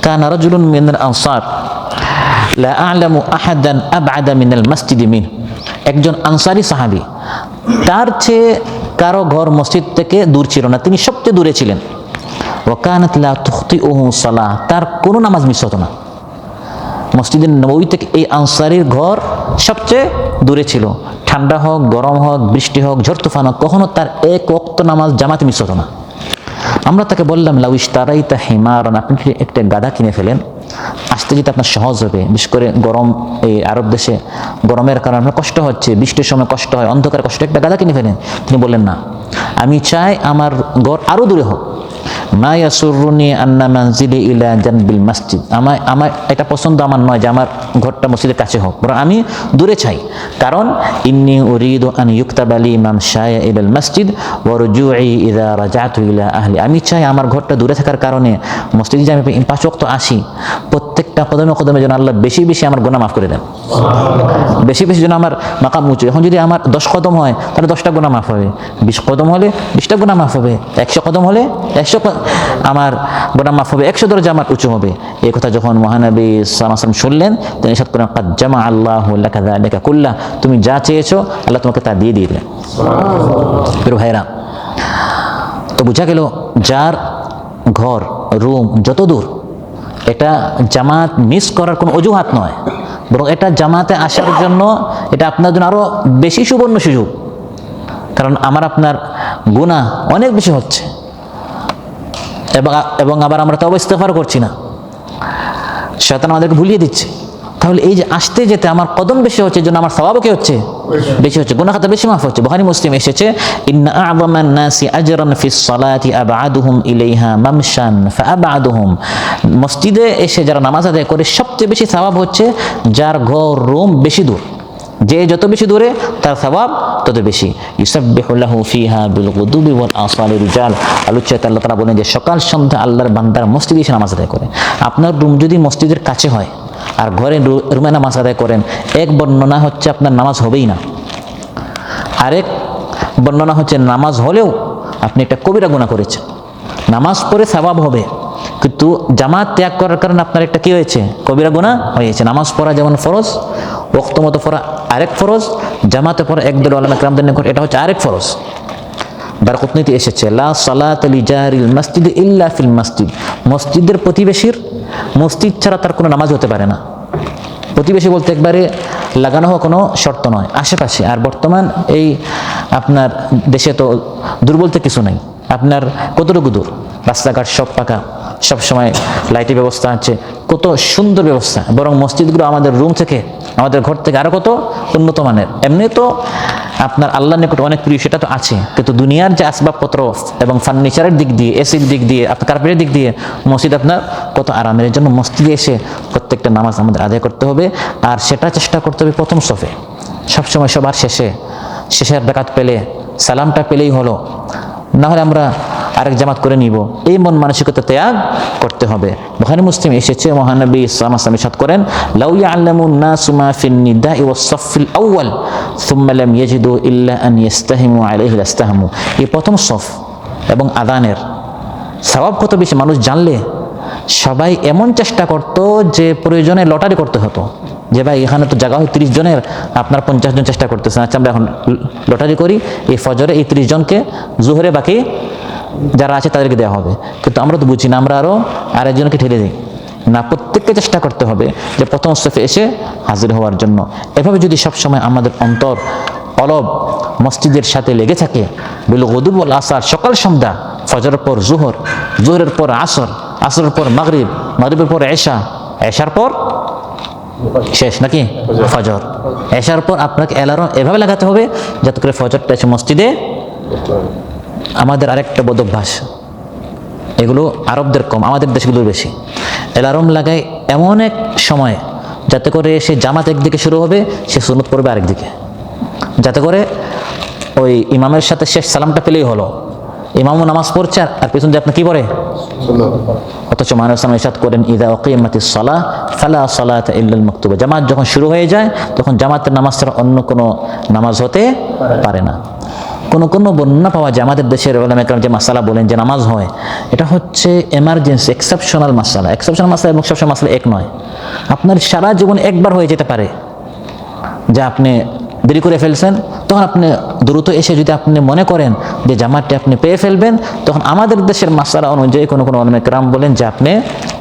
কানা রাজুলুন মিনাল আনসার লা আ'লামু আহাদান আবআদা মিনাল মাসজিদি মিনহু, একজন আনসারী সাহাবী, তার চেয়ে কারো ঘর মসজিদ থেকে দূর ছিল না, তিনি সবচেয়ে দূরে ছিলেন। ওয়া কানাত লা তুখতিউহু সালাহ, তার কোনো নামাজ মিস হতো না। মসজিদের নববী থেকে এই আনসারীর ঘর সবচেয়ে দূরে ছিল, ঠান্ডা হোক, গরম হোক, বৃষ্টি হোক, ঝড় তুফান হোক, কখনো তার এক ওয়াক্ত নামাজ জামাতে মিস হতো না। আমরা তাকে বললাম, লাউ ইশতারাইতা হিমারান, আপনি একটা গাধা কিনে ফেলেন, আসতে যেতে আপনার সহজ হবে। বিশেষ করে গরম, এই আরব দেশে গরমের কারণে আপনার কষ্ট হচ্ছে, বৃষ্টির সময় কষ্ট হয়, অন্ধকার কষ্ট, একটা গাধা কিনে ফেলেন। তিনি বললেন, না, আমি চাই আমার ঘর আরও দূরে হোক। মা ইয়াসুরুনি আন্না মানজিলি ইলা জানবিল মসজিদ, আমার এটা পছন্দ আমার নয় যে আমার ঘরটা মসজিদের কাছে হোক, বরং আমি দূরে চাই। কারণ ইন্নী উরিদু আন ইউকতাবা লি মামশায়া ইলাল মসজিদ ওয়া রুজুই ইযা রাজাতু ইলা আহলি, আমি চাই আমার ঘরটা দূরে থাকার কারণে মসজিদে যে আমি 5 ওয়াক্ত আসি, প্রত্যেকটা কদমে কদমে যেন আল্লাহ বেশি বেশি আমার গুনাহ মাফ করে দেন, বেশি বেশি যেন আমার মাকাম উঁচু। এখন যদি আমার 10 কদম হয় তাহলে 10টা গুনাহ মাফ হবে, 20 কদম হলে 20টা গুনাহ মাফ হবে, 100 কদম হলে 100 আমার গুনাহ মাফ হবে, 100 দরজা আমার উঁচু হবে। এই কথা যখন মহানবী সাল্লাল্লাহু আলাইহি ওয়াসাল্লাম শুনলেন, তিনি ইরশাদ করেন, কাদ জামা আল্লাহু লাকা যালিকা কুল্লা, তুমি যা চেয়েছো আল্লাহ তোমাকে তা দিয়ে দিলেন। প্রিয় ভাইরা, তো বোঝা গেল যার ঘর রুম যত দূর, এটা জামাত মিস করার কোনো অজুহাত নয়, বরং এটা জামাতে আসার জন্য এটা আপনার জন্য আরো বেশি সুবর্ণ সুযোগ। কারণ আমার আপনার গুনাহ অনেক বেশি হচ্ছে, এবং আবার আমরা তওবা ইস্তেগফার করছি না, শয়তান আমাদেরকে ভুলিয়ে দিচ্ছে। তাহলে এই যে আসতে যেতে আমার কদম বেশি হচ্ছে, জন্য আমার সওয়াবও কি হচ্ছে বেশি হচ্ছে, গুনাহ খাতা বেশি মাফ হচ্ছে। বুখারী মুসলিম এসেছে, ইন্না আ'যামান নাসি আজরান ফিস সালাতি আবআদুহুম ইলাইহা মামশান ফাআবআদুহুম, মসজিদে এসে যারা নামাজ আদায় করে সবচেয়ে বেশি সওয়াব হচ্ছে যার ঘর রুম বেশি দূর, যে যত বেশি দূরে তার সওয়াব তত বেশি। ইউসাব্বিহু লাহু ফিহা বিল গুদুবি ওয়াল আসালি রিজাল, আলোচ্যতে আল্লাহ তাআলা বলেন যে সকাল সন্ধ্যা আল্লাহর বান্দার মসজিদে এসে নামাজ আদায় করে। আপনার রুম যদি মসজিদের কাছে হয় আর ঘরে রুমে নামাজ আদায় করেন, এক বর্ণনা হচ্ছে আপনার নামাজ হবেই না, আরেক বর্ণনা হচ্ছে নামাজ হলেও আপনি একটা কবিরা গুনাহ করেছেন। নামাজ পড়ে সওয়াব হবে, কিন্তু জামাত ত্যাগ করার কারণে আপনার একটা কি হয়েছে, কবিরা গুনাহ হয়েছে। নামাজ পড়া যেমন ফরজ, ওয়াক্ত মতো পড়া আরেক ফরজ, জামাতে পড়া একদল উলামা কিরামদের নিকট এটা হচ্ছে আরেক ফরজ। দারকুতনিতে এসেছে, লা সালাতা লিজারিল মসজিদ ইল্লা ফিল মসজিদ, মসজিদের প্রতিবেশীর মসজিদ ছাড়া তার কোনো নামাজ হতে পারে না। প্রতিবেশী বলতে একবারে লাগানো হওয়া কোনো শর্ত নয়, আশেপাশে। আর বর্তমান এই আপনার দেশে তো দূর বলতে কিছু নেই, আপনার কতটুকু দূর, রাস্তাঘাট সব পাকা, সব সময় লাইটের ব্যবস্থা আছে, কত সুন্দর ব্যবস্থা। বরং মসজিদগুলো আমাদের রুম থেকে, আমাদের ঘর থেকে আরো কত উন্নত মানের। এমনি তো আপনার আল্লাহর নিকট অনেক প্রিয়, সেটা তো আছে, কিন্তু দুনিয়ার যে আসবাবপত্র এবং ফার্নিচারের দিক দিয়ে, এসির দিক দিয়ে, আপনার কার্পেটের দিক দিয়ে মসজিদ আপনার কত আরামের। এর জন্য মসজিদে এসে প্রত্যেকটা নামাজ আমাদের আদায় করতে হবে, আর সেটা চেষ্টা করতে হবে প্রথম সফে, সবসময় সবার শেষের রাকাত পেলে সালামটা পেলেই হলো, না হলে আমরা আরেক জামাত করে নিব, এই মন মানসিকতা ত্যাগ করতে হবে। বুখারী মুসলিম এসেছে, মহানবী সাল্লাল্লাহু আলাইহি ওয়াসাল্লাম ইরশাদ করেন, লাউ ইয়া'লামুন নাসু মা ফিন নিদাই ওয়াস সাফিল আউয়াল সুম্মা লাম ইয়াজিদু ইল্লা আন ইস্তাহিমু আলাইহি লাস্তাহামু, এই প্রথম সফ এবং আযানের সওয়াব কত বেশি মানুষ জানলে সবাই এমন চেষ্টা করত যে প্রয়োজনে লটারি করতে হতো। যে ভাই এখানে তো জায়গা হয় 30 জনের, আপনার 50 জন চেষ্টা করতেছেন, আচ্ছা আমরা এখন লটারি করি, এই ফজরে এই 30 জনকে, জোহরে বাকি যারা আছে তাদেরকে দেওয়া হবে। কিন্তু আমরা তো বুঝি না, আমরা আরও আরেকজনকে ঠেলে দিই না। প্রত্যেককে চেষ্টা করতে হবে যে প্রথম সফে এসে হাজির হওয়ার জন্য। এভাবে যদি সবসময় আমাদের অন্তর অলব মসজিদের সাথে লেগে থাকে, বিল গুদুব ওয়াল আসার, সকাল সন্ধ্যা, ফজরের পর জোহর, জোহরের পর আসর, আসরের পর মাগরিব, মাগরিবের পর এশা, এশার পর শেষ নাকি ফজর, এশার পর আপনাকে অ্যালার্ম এভাবে লাগাতে হবে যাতে করে ফজরটা এসে মসজিদে। আমাদের আরেকটা বদ অভ্যাস, এগুলো আরবদের কম, আমাদের দেশগুলোর বেশি। অ্যালার্ম লাগায় এমন এক সময় যাতে করে সে জামাত একদিকে শুরু হবে, সে সুন্নত পড়বে আরেকদিকে, যাতে করে ওই ইমামের সাথে শেষ সালামটা পেলেই হলো। ইমামও নামাজ পড়ছে আর পিছন দিয়ে আপনি কি পড়ে, অথচ মানুষ ইরশাদ করেন ইযা উকিমাতিস সালাহ ফালা সালাতা ইল্লাল মাকতুবা। জামাত যখন শুরু হয়ে যায় তখন জামাতের নামাজ ছাড়া অন্য কোনো নামাজ হতে পারে না। কোনো বর্ণনা পাওয়া যায় আমাদের দেশের উলামা ইকরাম যে মাসালা বলেন যে নামাজ হয়, এটা হচ্ছে এমার্জেন্সি, এক্সেপশনাল মাসালা। এক্সেপশনাল মাসালা এবং সবসময় মাসালা এক নয়। আপনার সারা জীবন একবার হয়ে যেতে পারে যে আপনি দেরি করে ফেলছেন, তখন আপনি দ্রুত এসে যদি আপনি মনে করেন যে জামাতটি আপনি পেয়ে ফেলবেন, তখন আমাদের দেশের মাসালা অনুযায়ী কোনো উলামা ইকরাম বলেন যে আপনি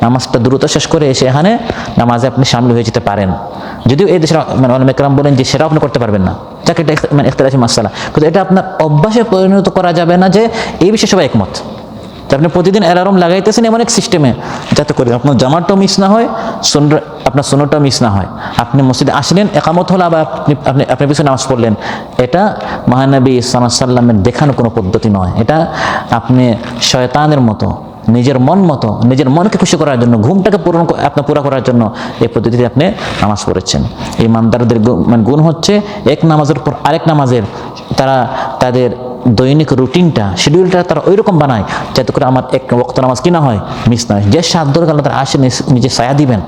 নামাজটা দ্রুত শেষ করে এসে এখানে নামাজে আপনি শামিল হয়ে যেতে পারেন। যদিও এই দেশের উলামা ইকরাম বলেন যে সেটাও আপনি করতে পারবেন না, যাকে এটা ইখতিলাফি মাসালা, কিন্তু এটা আপনার অভ্যাসে পরিণত করা যাবে না যে এই বিষয়ে সবাই একমত। যে আপনি প্রতিদিন অ্যালার্ম লাগাইতেছেন এমন এক সিস্টেমে যাতে করে আপনার জামাতটাও মিস না হয়, আপনার সুন্নতটাও মিস না হয়। আপনি মসজিদে আসলেন, একামত হলো, আবার আপনি পিছনে নামাজ পড়লেন, এটা মহানবী সাল্লাল্লাহু আলাইহি ওয়াসাল্লামের দেখানো কোনো পদ্ধতি নয়। এটা আপনি শয়তানের মতো, নিজের মন মতো, নিজের মনকে খুশি করার জন্য, ঘুমটাকে পুরা করার জন্য এই পদ্ধতিতে আপনি নামাজ পড়েছেন। এই ইমানদারদের গুণ হচ্ছে এক নামাজের পর আরেক নামাজের তারা তাদের দৈনিক রুটিনটা, শিডিউলটা তারা ওই রকম বানায় যাতে করে আমার এক ওয়াক্ত নামাজ কি না হয়, মিস না হয়। যে 7 দল আল্লাহ তাআলা আসে নিজে ছায়া দিবেন,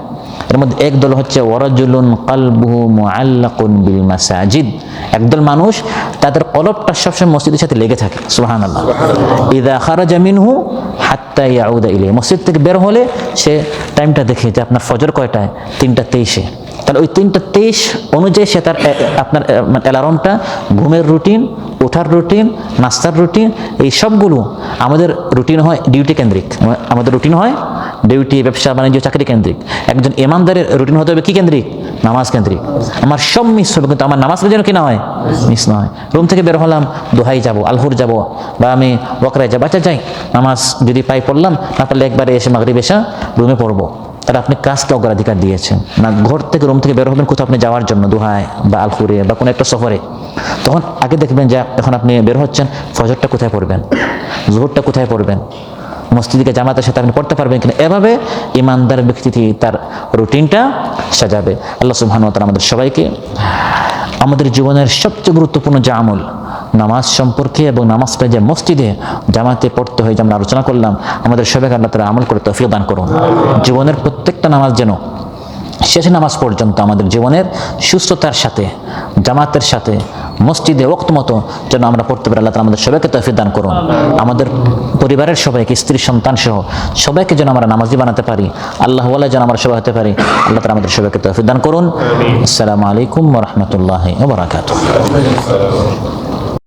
এর মধ্যে এক দল হচ্ছে ওয়ারাজুলুন কালবুহু মুআল্লাকুন বিল মাসাজিদ। একদল মানুষ তাদের কলবটা সবসময় মসজিদের সাথে লেগে থাকে। সুবহানাল্লাহ। ইযা খারাজা মিনহু হাত্তা ইয়াউদা ইলাইহি, মসজিদ থেকে বের হলে সে টাইমটা দেখে যে আপনার ফজর কয়টায়, 3:23। তাহলে ওই 3:23 অনুযায়ী সে তার আপনার অ্যালার্মটা, ঘুমের রুটিন, ওঠার রুটিন, নাস্তার রুটিন, এই সবগুলো আমাদের রুটিন হয় ডিউটি কেন্দ্রিক। আমাদের রুটিন হয় ডিউটি, ব্যবসা বাণিজ্য, চাকরি কেন্দ্রিক। একজন ইমানদারের রুটিন হতে হবে কি কেন্দ্রিক, নামাজ কেন্দ্রিক। আমার সব মিস হবে কিন্তু আমার নামাজটা যেন কি না হয়, মিস না হয়। রুম থেকে বের হলাম, দোহাই যাব, আলহুর যাব, বা আমি বকরায় যাব, আচ্ছা যাই নামাজ যদি পাই পড়লাম, না পারলে একবারে এসে মাগরিব এসা রুমে পড়বো। তাহলে আপনি কাজকে অগ্রাধিকার দিয়েছেন না। ঘর থেকে রুম থেকে বের হবেন কোথাও আপনি যাওয়ার জন্য, দোহায় বা আলখুরে বা কোনো একটা সফরে, তখন আগে দেখবেন যে এখন আপনি বের হচ্ছেন, ফজরটা কোথায় পড়বেন, জোহরটা কোথায় পড়বেন, মসজিদে জামাতের সাথে আপনি পড়তে পারবেন কিনা। এভাবে ইমানদার ব্যক্তি তার রুটিনটা সাজাবে। আল্লাহ সুবহানাহু ওয়া তাআলা আমাদের সবাইকে আমাদের জীবনের সবচেয়ে গুরুত্বপূর্ণ যে আমল নামাজ সম্পর্কে এবং নামাজটা যে মসজিদে জামাতে পড়তে হয়, যে আমরা আলোচনা করলাম, আমাদের সবাইকে আল্লাহ তাআলা আমল করে তৌফিক দান করুন। জীবনের প্রত্যেকটা নামাজ যেন শেষ নামাজ পর্যন্ত আমাদের জীবনের সুস্থতার সাথে, জামাতের সাথে, মসজিদে ওয়াক্ত মতো যেন আমরা পড়তে পারি। আল্লাহ তাআলা আমাদের সবাইকে তৌফিক দান করুন। আমাদের পরিবারের সবাইকে, স্ত্রী সন্তান সহ সবাইকে যেন আমরা নামাজি বানাতে পারি, আল্লাহ ওয়ালা যেন আমরা সবাই হতে পারি। আল্লাহ তাআলা আমাদের সবাইকে তৌফিক দান করুন। আসসালামু আলাইকুম ওয়া রাহমাতুল্লাহি ওয়া বারাকাতুহু।